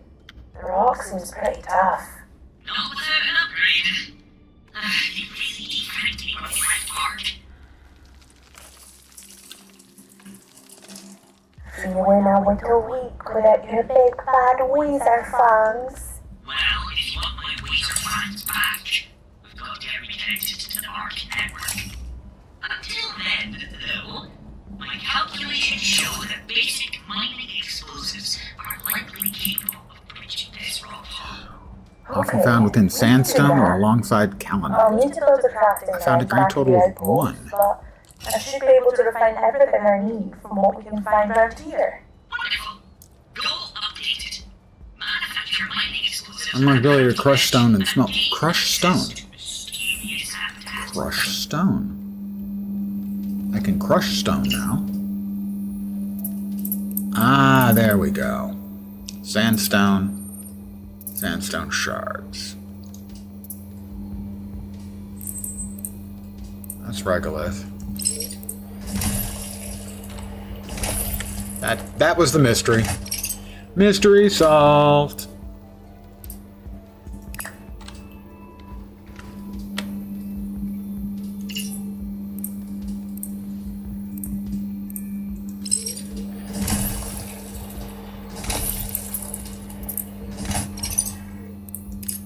The rock seems pretty tough. Not without an upgrade. You really defranked me with my part. Feeling a little weak without your big bad weezer fangs. Well, if you want my Weezer plans back, we've got to get reconnected to the ARC network. Until then, though, my calculations show that basic mining explosives are likely capable of breaching this rockfall. Often found within sandstone or alongside I'll kaolinite. need to build a crafting I found a bench grand back total at the of outpost, 1. But I should be able to refine everything I need from what we can find around here. Wonderful. Goal updated. Manufacture mining explosives. Unlock ability to crush stone and smelt. Crush stone. Mysterious habitat. Crush stone. I can crush stone now. Ah, there we go. Sandstone. Sandstone shards. That's regolith. That was the mystery. Mystery solved.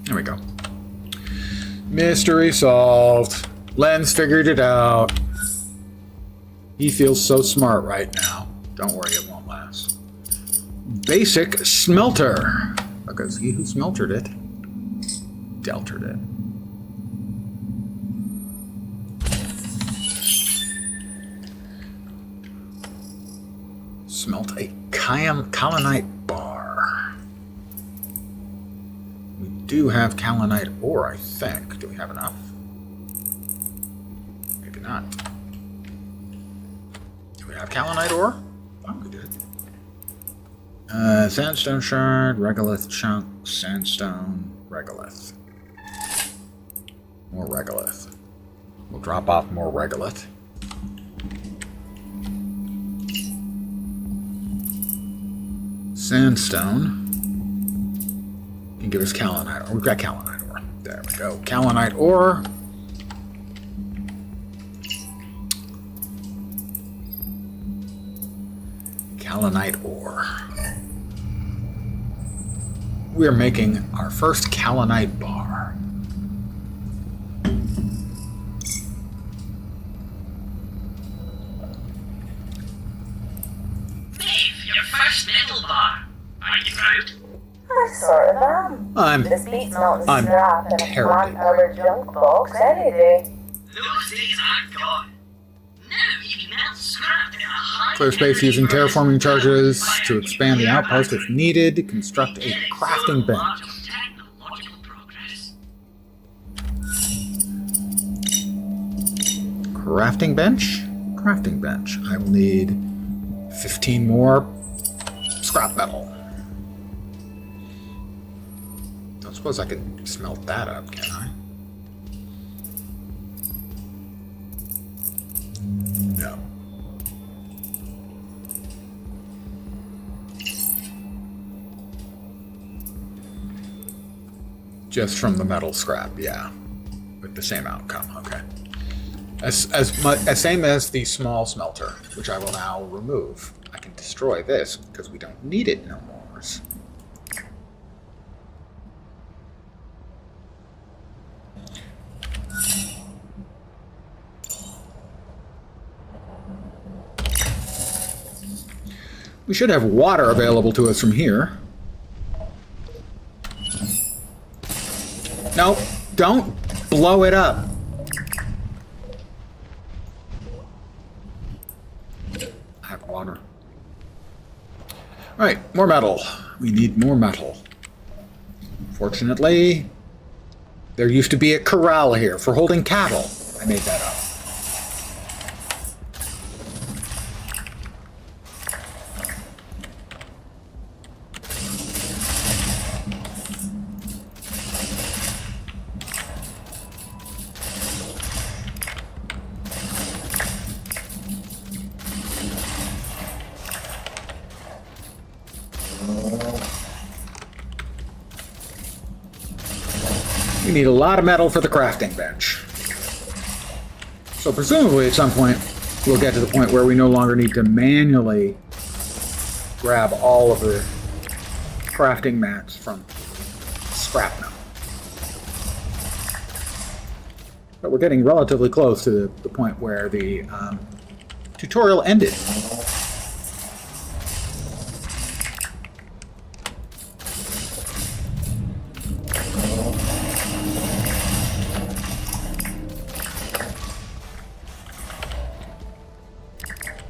There we go. Mystery solved. Len's figured it out. He feels so smart right now. Don't worry, it won't last. Basic smelter. Because he who smeltered it, deltered it. Smelt a kaolinite bar. We do have kaolinite ore, I think. Do we have enough? Maybe not. Do we have kaolinite ore? Oh, we did. Sandstone shard, regolith chunk, sandstone, regolith. More regolith. We'll drop off more regolith. Sandstone can give us kaolinite ore. We've got kaolinite ore. There we go. Kaolinite ore. Kaolinite ore. We're making our first kaolinite bar. Dave, your first metal bar. Are you proud? I sort of am. This beats melting I'm scrap in a terribly plant-powered junk box any day. Those days are gone. Now you can melt scrap in a high Clear space using terraforming charges to expand the outpost if needed. Construct a crafting bench. Technological progress. Crafting bench? crafting bench. I will need 15 more scrap metal. Don't suppose I could smelt that up, can I? No. Just from the metal scrap, yeah. With the same outcome, okay. Same as the small smelter, which I will now remove. I can destroy this because we don't need it no more. We should have water available to us from here. No, don't blow it up. I have water. All right, more metal. We need more metal. Fortunately, there used to be a corral here for holding cattle. I made that up. We need a lot of metal for the crafting bench. So presumably at some point we'll get to the point where we no longer need to manually grab all of the crafting mats from scrap metal. But we're getting relatively close to the point where the tutorial ended.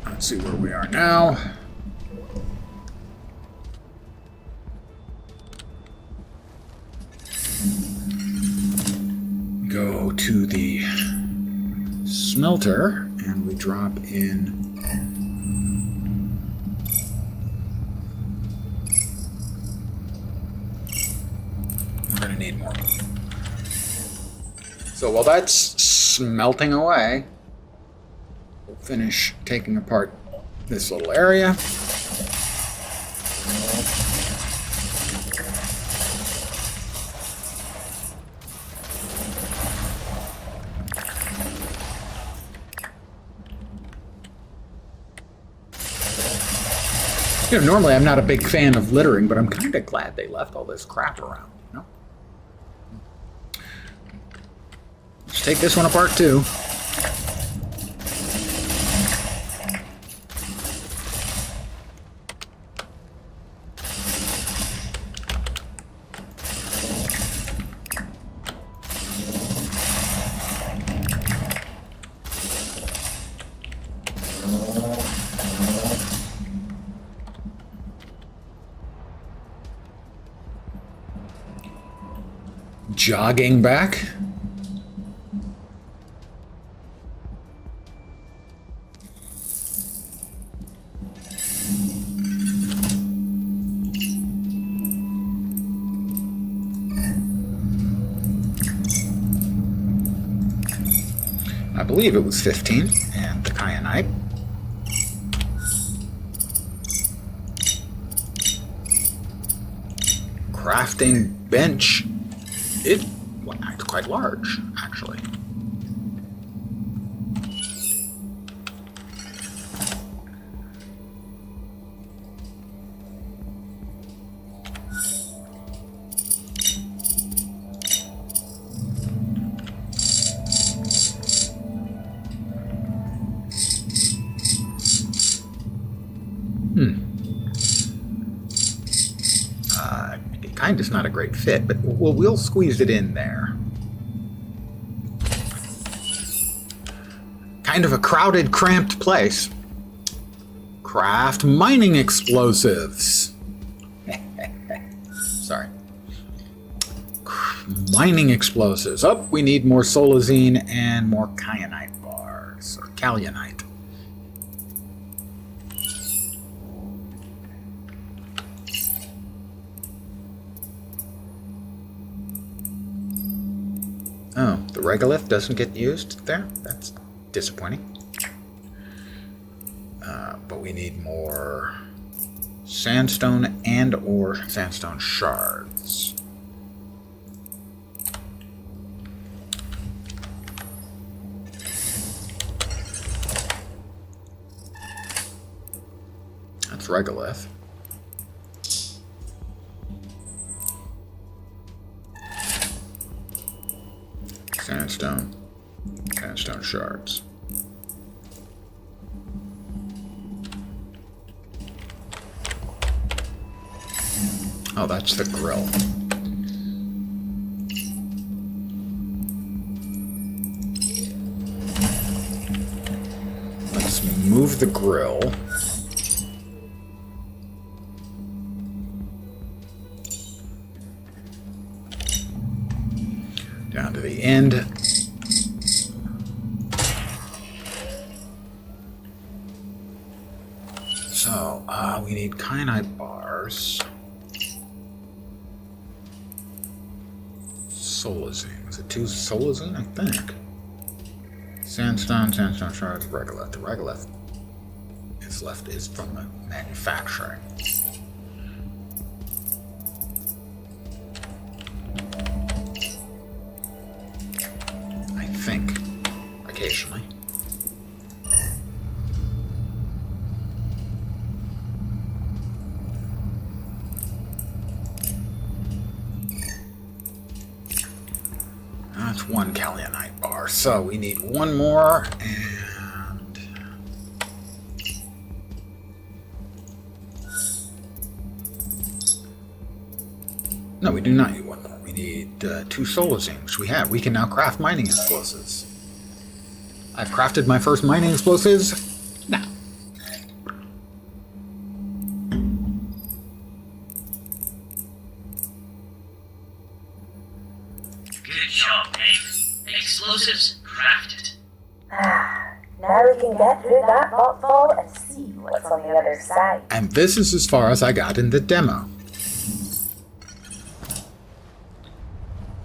Let's see where we are now. Go to the smelter and we drop in we're gonna need more. So while that's smelting away, we'll finish taking apart this little area. You know, normally I'm not a big fan of littering, but I'm kind of glad they left all this crap around, you know? Let's take this one apart too. Jogging back. I believe it was 15, and the kyanite. Crafting bench. It's quite large, actually. Kind of not a great fit, but we'll squeeze it in there. Kind of a crowded, cramped place. Craft mining explosives. Sorry. Mining explosives. Oh, we need more solazine and more kyanite bars, or kaolite. Oh, the regolith doesn't get used there? That's disappointing. But we need more sandstone and or sandstone shards. That's regolith. Sandstone shards. Oh, that's the grill. Let's move the grill. Down to the end. So, we need kyanite bars. Solazine. Is it 2 solazine? I think. Sandstone shards, regolith. The regolith is from the manufacturing. I think. Occasionally. That's 1 kaolite bar. So we need 1 more, and no, we do not need 1 more. We need 2 solazine, which we have. We can now craft mining explosives. I've crafted my first mining explosives now. Good job, Dave. Explosives crafted. Now we can get through that rockfall and see what's on the other side. And this is as far as I got in the demo.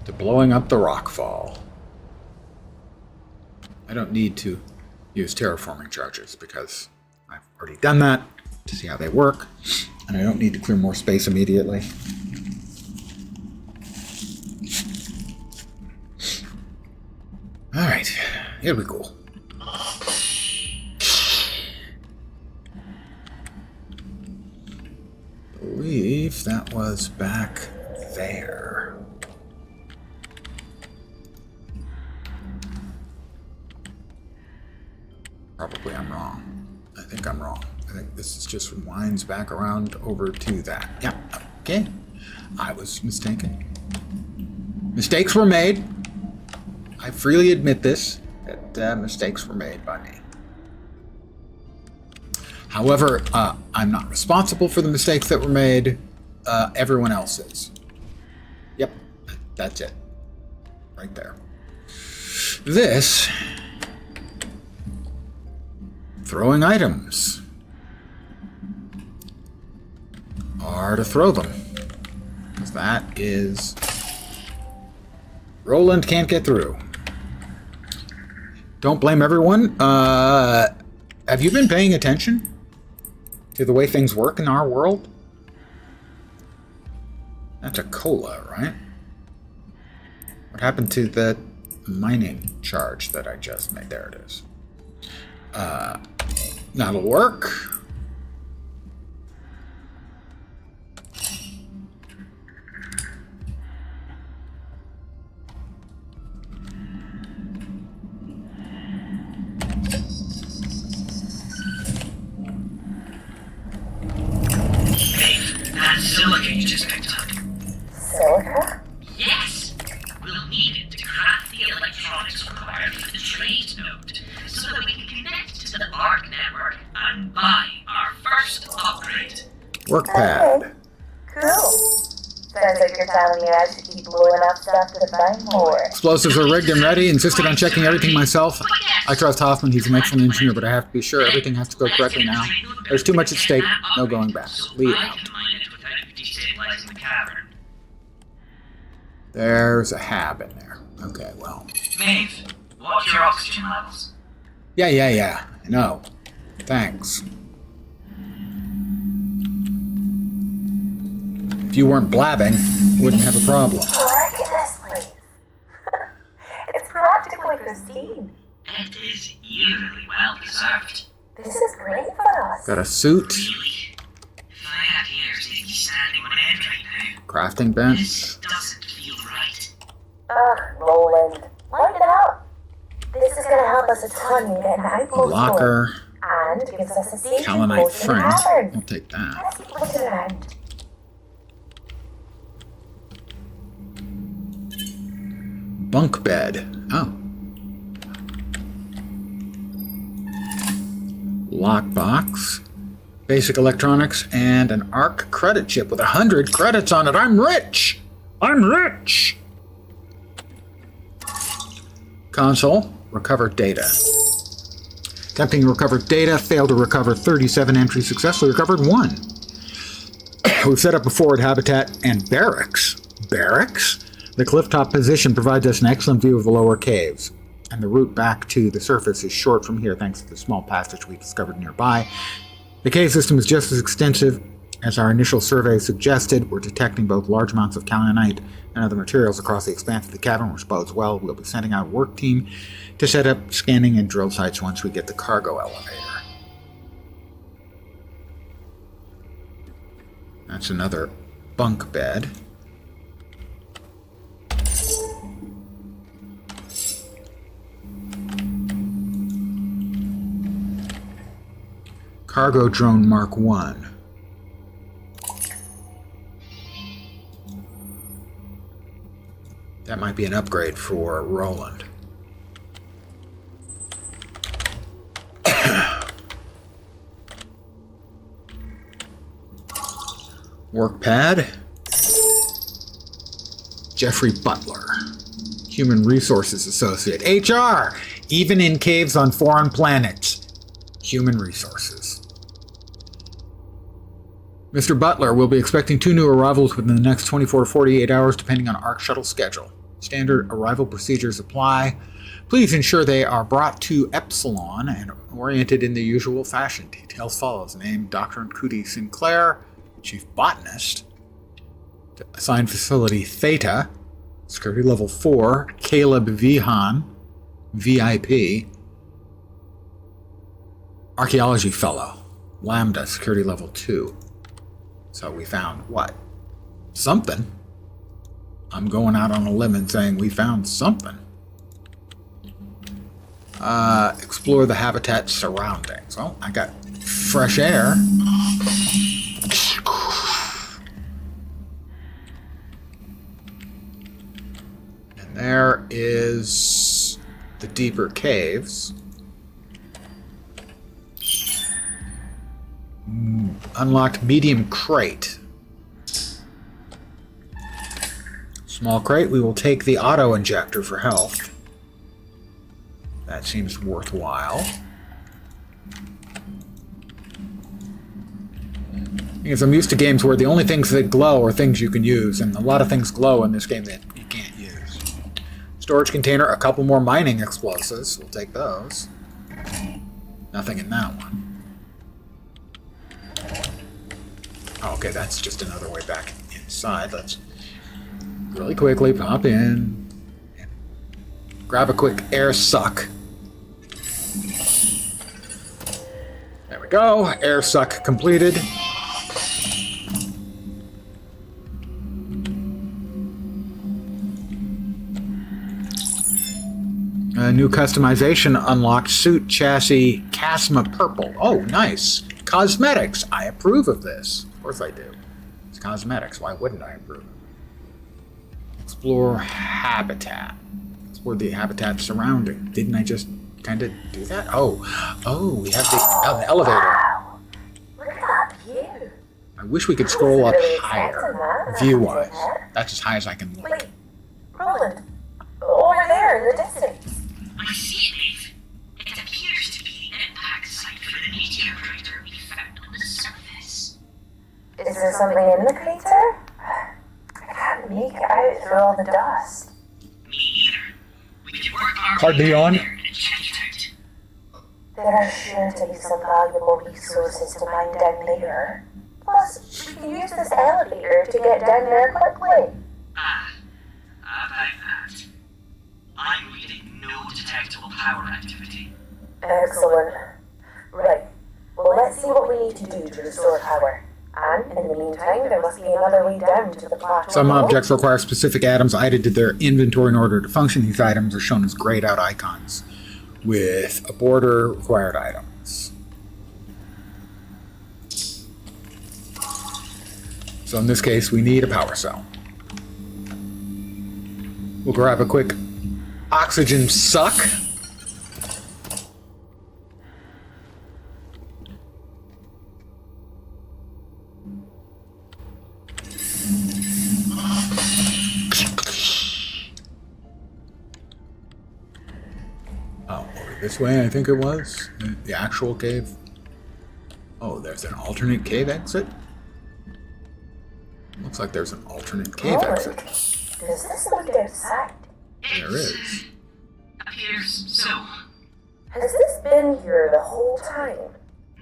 To blowing up the rockfall. I don't need to use terraforming charges because I've already done that to see how they work, and I don't need to clear more space immediately. Alright, here we go. I believe that was back there. Probably I'm wrong. I think I'm wrong. I think this is just winds back around over to that. Yeah, okay. I was mistaken. Mistakes were made. I freely admit this, that mistakes were made by me. However, I'm not responsible for the mistakes that were made. Everyone else is. Yep, that's it. Right there. This... throwing items are to throw them. Because that is... Roland can't get through. Don't blame everyone. Have you been paying attention to the way things work in our world? That's a cola, right? What happened to the mining charge that I just made? There it is. That'll work. That silica you just picked up. Silica? Yes! We'll need it to craft the electronics required for the trade node, so that we can connect to the ARC network and buy our first upgrade. Work pad. Okay. Cool. Sounds like you're telling me I should keep blowing up stuff to find more. Explosives are rigged and ready. Insisted on checking everything myself. I trust Hoffman. He's an excellent engineer, but I have to be sure everything has to go correctly now. There's too much at stake. No going back. Lead I out. can mine it without destabilizing the cavern. There's a hab in there. Okay, well. Maeve, watch your oxygen levels. Yeah. No. Thanks. If you weren't blabbing, wouldn't have a problem. Look at this place. It's practically pristine. It is eerily well preserved. This is great for us. Got a suit, Really? If I had ears, they'd be standing on end right now. crafting bench. This doesn't feel right. Ugh, Roland. Light it up. This is going to help us a ton in getting out of Locker, and gives us a safe Kalanite post in the frame. cavern. I'll take that. Let's keep looking around. Bunk bed. Oh. Lockbox. Basic electronics and an ARC credit chip with 100 credits on it. I'm rich! I'm rich! Console. Recover data. Attempting to recover data. Failed to recover 37 entries. Successfully recovered 1. We've set up a forward habitat and barracks. Barracks? The clifftop position provides us an excellent view of the lower caves, and the route back to the surface is short from here thanks to the small passage we discovered nearby. The cave system is just as extensive as our initial survey suggested. We're detecting both large amounts of kalanite and other materials across the expanse of the cavern, which bodes well. We'll be sending out a work team to set up scanning and drill sites once we get the cargo elevator. That's another bunk bed. Cargo drone Mark 1. That might be an upgrade for Roland. Work pad. Jeffrey Butler, Human Resources Associate. HR! Even in caves on foreign planets. Human Resources. Mr. Butler will be expecting 2 new arrivals within the next 24 to 48 hours, depending on ARC shuttle schedule. Standard arrival procedures apply. Please ensure they are brought to Epsilon and oriented in the usual fashion. Details follows. Name, Dr. Cootie Sinclair, Chief Botanist. Assigned facility Theta. Security level 4. Caleb Vihan, VIP. Archaeology Fellow. Lambda, security level 2. So we found what? Something. I'm going out on a limb and saying we found something. Explore the habitat surroundings. Well, I got fresh air. And there is the deeper caves. Unlocked medium crate. Small crate, we will take the auto injector for health. That seems worthwhile. Because I'm used to games where the only things that glow are things you can use, and a lot of things glow in this game that you can't use. Storage container, a couple more mining explosives. We'll take those. Nothing in that one. Okay, that's just another way back inside. Let's really quickly pop in. Grab a quick air suck. There we go. Air suck completed. A new customization unlocked. Suit chassis Casma purple. Oh, nice. Cosmetics. I approve of this. Of course I do. It's cosmetics. Why wouldn't I approve? Explore habitat. Explore the habitat surrounding. Didn't I just kind of do that? Oh, we have the elevator. Wow. Look at that view. I wish we could scroll up Really higher, exciting, view-wise. huh? That's as high as I can look. Wait, Roland. Over there in the distance. I see it, Maeve. It appears to be the impact site for the meteor crater we found on the surface. Is there something in the crater? I can't make it out through all the dust. Me either. Pardon the yawn. Check it out. There are sure to be some valuable resources to mine down there. Plus, we can use this elevator to get down there quickly. About that. I'm reading no detectable power activity. Excellent. Right. Well, let's see what we need to do to restore power. And in the meantime, there must be another way down to the plateau. Some objects require specific items added to their inventory in order to function. These items are shown as grayed out icons with a border required items. So in this case, we need a power cell. We'll grab a quick oxygen suck. This way, I think it was. The actual cave. Oh, there's an alternate cave exit? Looks like there's an alternate cave exit. Does this look outside? There is. Appears so. Has this been here the whole time?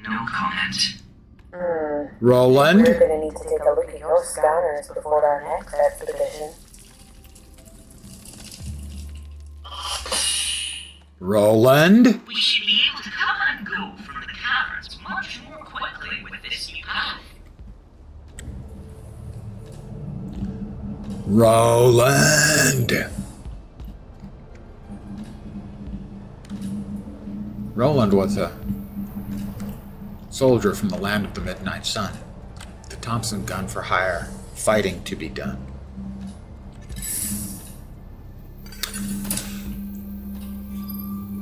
No comment. Roland? We're gonna need to take a look at your scanners before our next expedition. Roland? We should be able to come and go from the caverns much more quickly with this new path. Roland! Roland was a soldier from the land of the Midnight Sun. The Thompson gun for hire. Fighting to be done.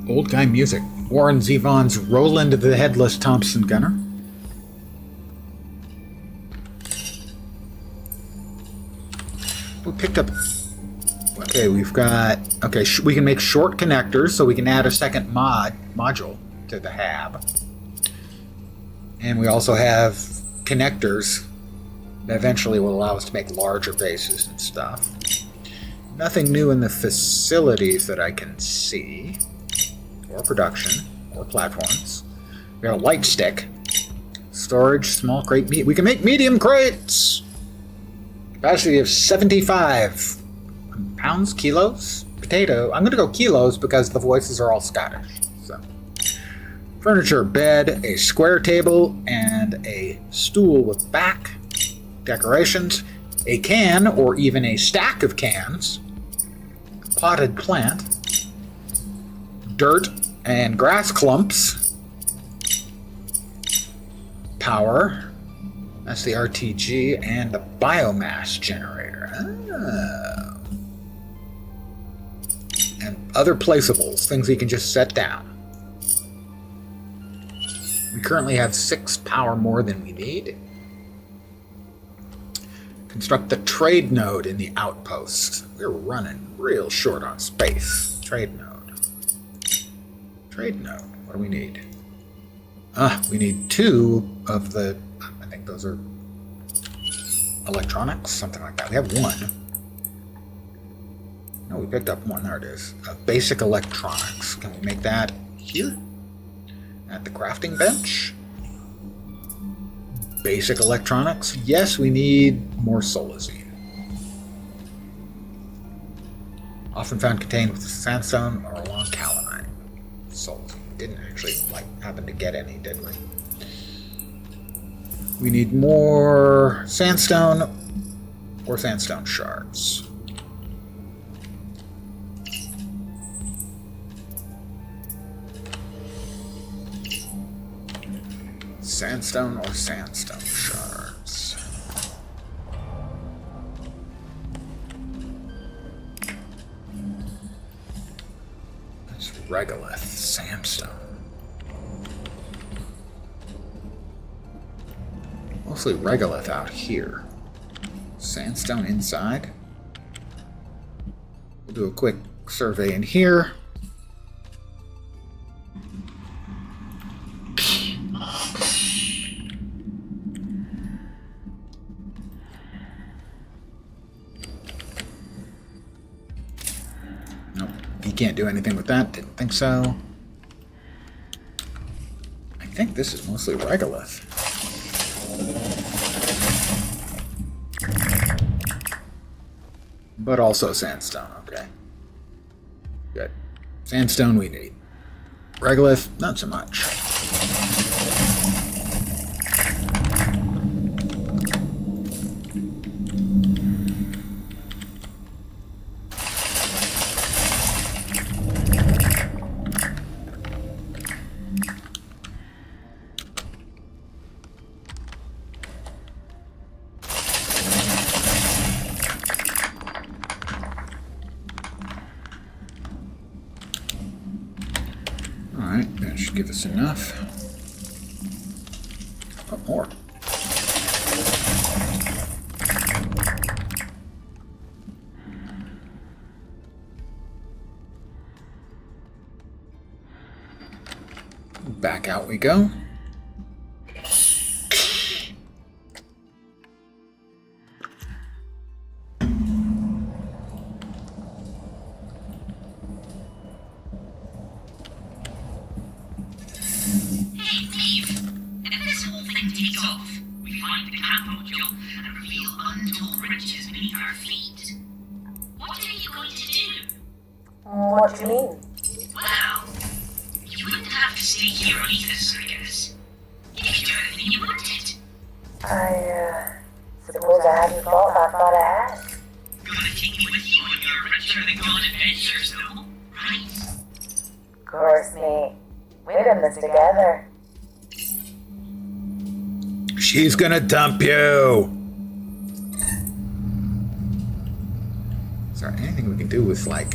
Old guy music. Warren Zevon's Roland the Headless Thompson Gunner. We picked up... Okay, we've got... Okay, we can make short connectors, so we can add a second module to the hab. And we also have connectors that eventually will allow us to make larger bases and stuff. Nothing new in the facilities that I can see. Or production, or platforms. We got a light stick. Storage, small crate meat. We can make medium crates! Capacity of 75 pounds, kilos, potato. I'm gonna go kilos because the voices are all Scottish. So, furniture, bed, a square table, and a stool with back. Decorations, a can or even a stack of cans. Potted plant. Dirt and grass clumps. Power. That's the RTG and the biomass generator. Oh. And other placeables, things you can just set down. We currently have 6 power more than we need. Construct the trade node in the outpost. We're running real short on space. Trade node. Trade node. What do we need? We need 2 of the... I think those are electronics, something like that. We have 1. No, we picked up 1. There it is. Basic electronics. Can we make that here? At the crafting bench? Basic electronics. Yes, we need more solazine. Often found contained with sandstone or along calamite. Solazine. Didn't actually happen to get any, did we? We need more sandstone or sandstone shards. Sandstone or sandstone shards. That's regolith sandstone. Mostly regolith out here. Sandstone inside. We'll do a quick survey in here. can't do anything with that. Didn't think so. I think this is mostly regolith. But also sandstone, okay. Good. Sandstone we need. Regolith, not so much. Alright, that should give us enough. Oh, more. Back out we go. Hey, Dave, if this whole thing takes off, we find the cap module and reveal untold riches beneath our feet. What are you going to do? What do you mean? Well, you wouldn't have to stay here on Aethus, I guess. You could do anything you wanted. I suppose I hadn't thought that far ahead. Gonna take me with you on your richer-than-God adventures, though, right? Of course, mate. We're in this together. She's gonna dump you! Is there anything we can do with, like,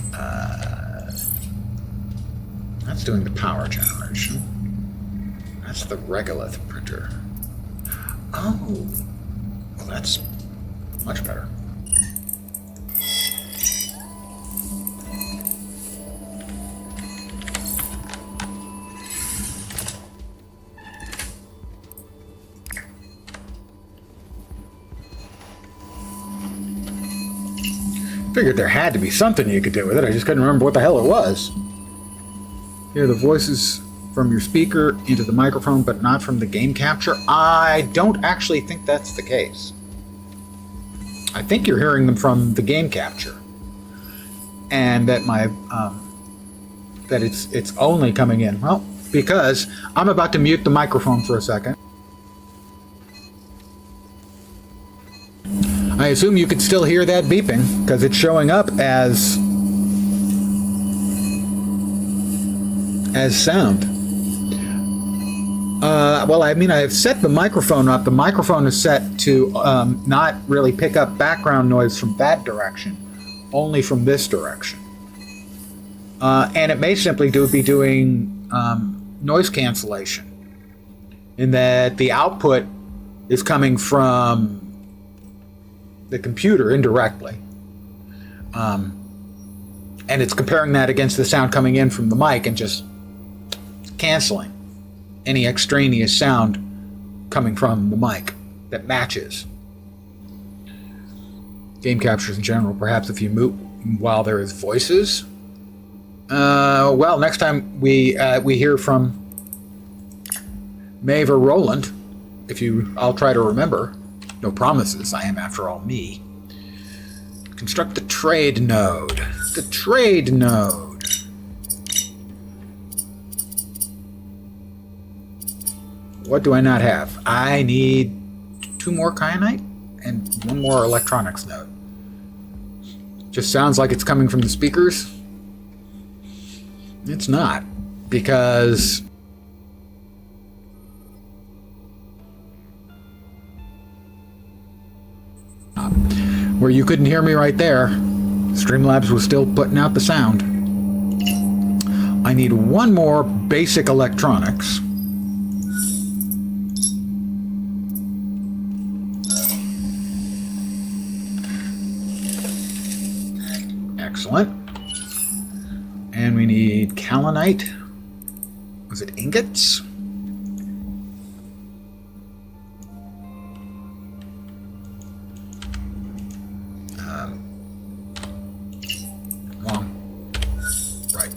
that's doing the power generation. That's the regolith printer. Oh, well, that's much better. Figured there had to be something you could do with it. I just couldn't remember what the hell it was. Hear the voices from your speaker into the microphone, but not from the game capture. I don't actually think that's the case. I think you're hearing them from the game capture, and that that it's only coming in. Well, because I'm about to mute the microphone for a second. I assume you could still hear that beeping because it's showing up as sound. Well, I mean, I've set the microphone up. The microphone is set to not really pick up background noise from that direction, only from this direction. And it may simply be doing noise cancellation, in that the output is coming from the computer indirectly. And it's comparing that against the sound coming in from the mic and just canceling any extraneous sound coming from the mic that matches. Game captures in general, perhaps if you mute while there is voices. Well, next time we hear from Maeve or Roland, I'll try to remember. No promises, I am after all me. Construct the trade node. The trade node. What do I not have? I need 2 more kyanite and 1 more electronics node. Just sounds like it's coming from the speakers. It's not, because where you couldn't hear me right there, Streamlabs was still putting out the sound. I need 1 more basic electronics. Excellent. And we need kaolinite. Was it ingots? Wrong. Right.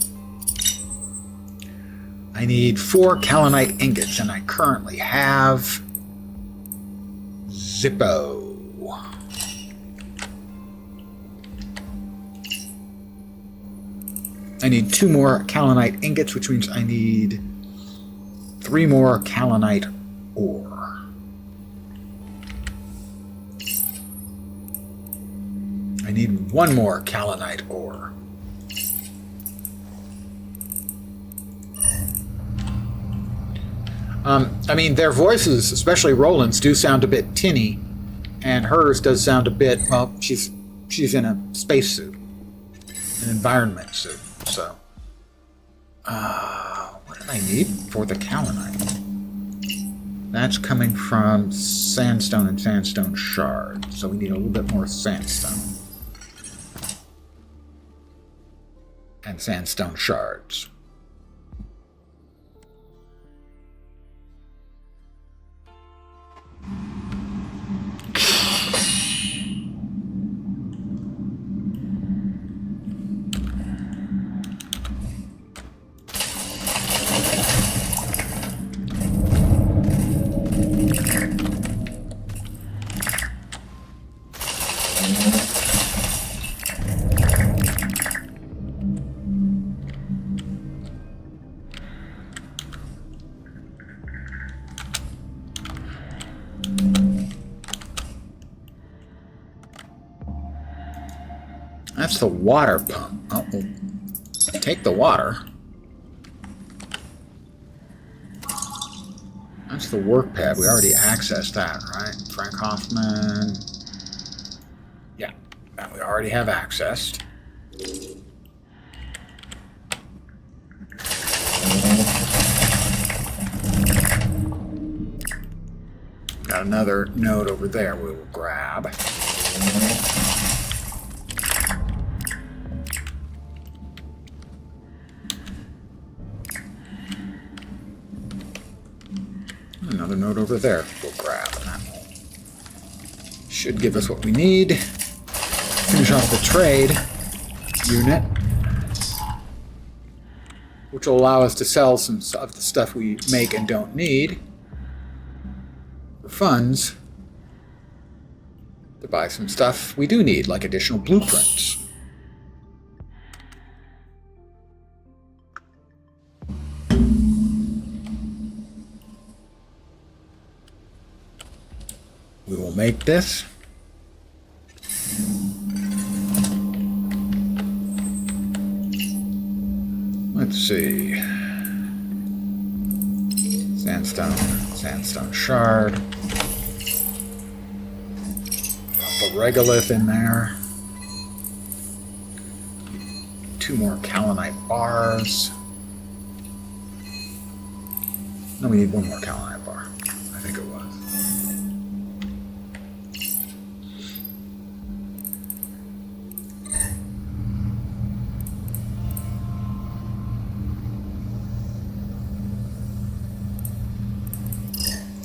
I need 4 kaolinite ingots, and I currently have Zippo. I need 2 more kaolinite ingots, which means I need 3 more kaolinite ore. I need 1 more kaolinite ore. I mean, their voices, especially Roland's, do sound a bit tinny, and hers does sound a bit, well, she's in a spacesuit, an environment suit, so. What did I need for the kaolinite? That's coming from sandstone and sandstone shards, so we need a little bit more sandstone. And sandstone shards. That's the water pump. Oh, we'll take the water. That's the work pad. We already accessed that, right? Frank Hoffman. Yeah, that we already have accessed. Got another node over there we will grab. Another node over there we'll grab. That should give us what we need. Finish off the trade unit, which will allow us to sell some of the stuff we make and don't need for funds to buy some stuff we do need, like additional blueprints. We will make this. Let's see. Sandstone shard. Put regolith in there. 2 more kaolinite bars. No, we need 1 more kaolinite bar. I think it was.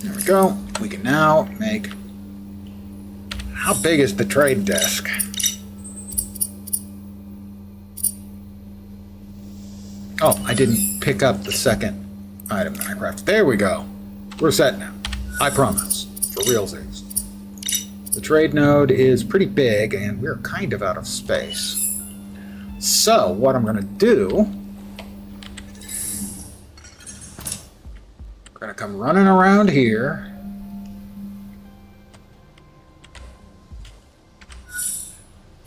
There we go. We can now make... How big is the trade desk? Oh, I didn't pick up the second item that I crafted. There we go. We're set now. I promise. For realsies. The trade node is pretty big, and we're kind of out of space. So, what I'm going to do... We're going to come running around here.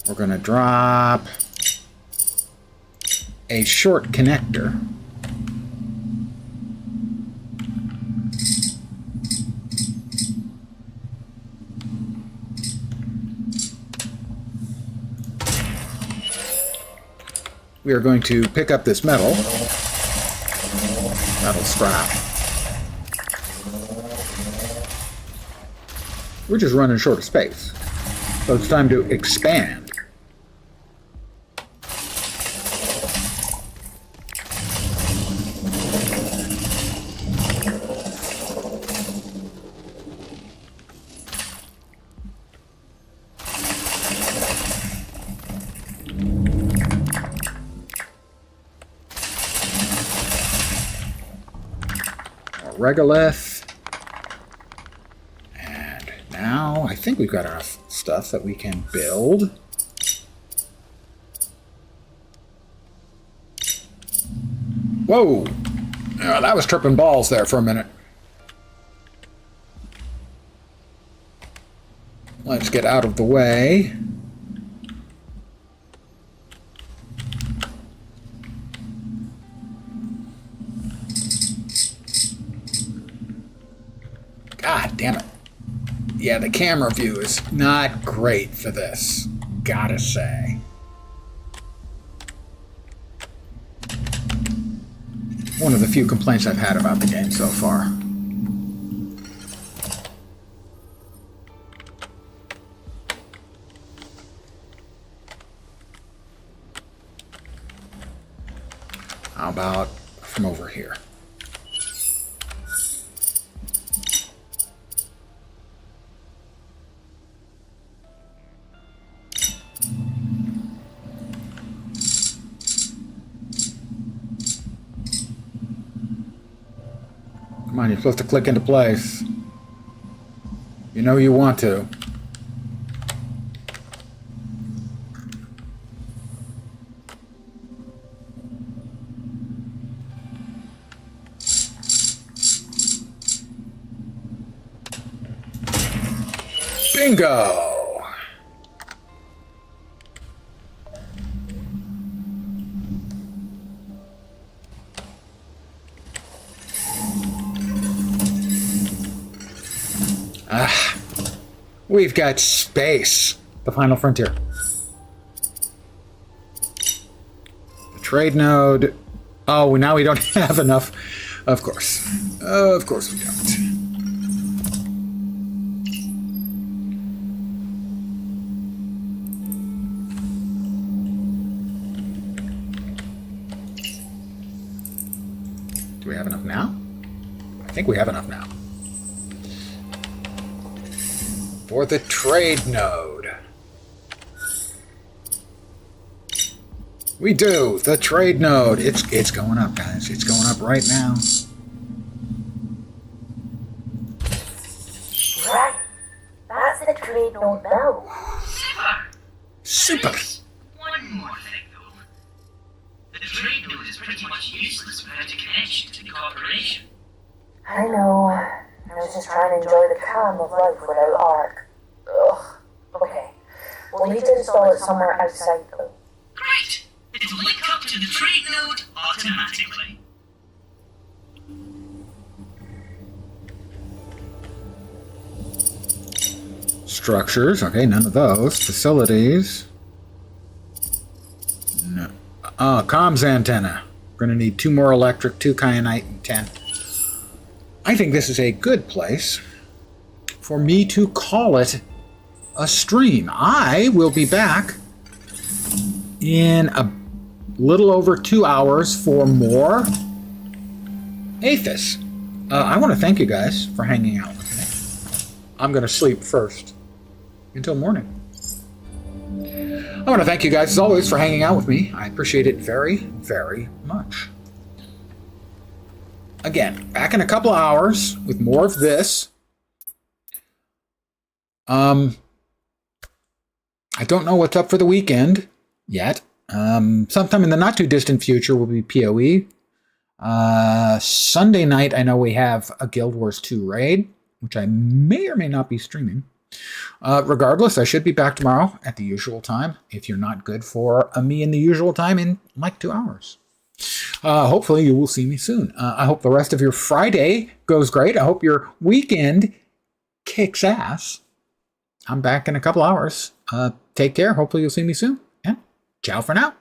We're going to drop a short connector. We are going to pick up this metal scrap. We're just running short of space, so it's time to expand. regolith. And now I think we've got enough stuff that we can build. Whoa! That was tripping balls there for a minute. Let's get out of the way. God damn it. Yeah, the camera view is not great for this, gotta say. One of the few complaints I've had about the game so far. How about from over here? Come on, you're supposed to click into place. You know you want to. Bingo! We've got space. The final frontier. The trade node. Oh, now we don't have enough. Of course. Of course we don't. Do we have enough now? I think we have enough now. For the trade node. We do. The trade node. It's going up, guys. It's going up right now. Right. That's the trade node now. Super! Super. One more thing, though. The trade node is pretty much useless without a connection to the corporation. I know. I was just trying to enjoy the calm of life without Ark. Ugh. Okay. We'll need to install it somewhere outside though. Great! It'll link up to the trade node automatically. Structures. Okay, none of those. Facilities. No. Comms antenna. We're going to need 2 more electric, 2 kyanite, and 10. I think this is a good place for me to call it a stream. I will be back in a little over 2 hours for more Aethus. I want to thank you guys for hanging out with me. I'm going to sleep first until morning. I want to thank you guys, as always, for hanging out with me. I appreciate it very, very much. Again, back in a couple of hours with more of this. I don't know what's up for the weekend yet. Sometime in the not too distant future will be PoE. Sunday night, I know we have a Guild Wars 2 raid, which I may or may not be streaming. Regardless, I should be back tomorrow at the usual time, if you're not good for me in the usual time in like 2 hours. Hopefully you will see me soon. I hope the rest of your Friday goes great. I hope your weekend kicks ass. I'm back in a couple hours. Take care. Hopefully you'll see me soon. And ciao for now.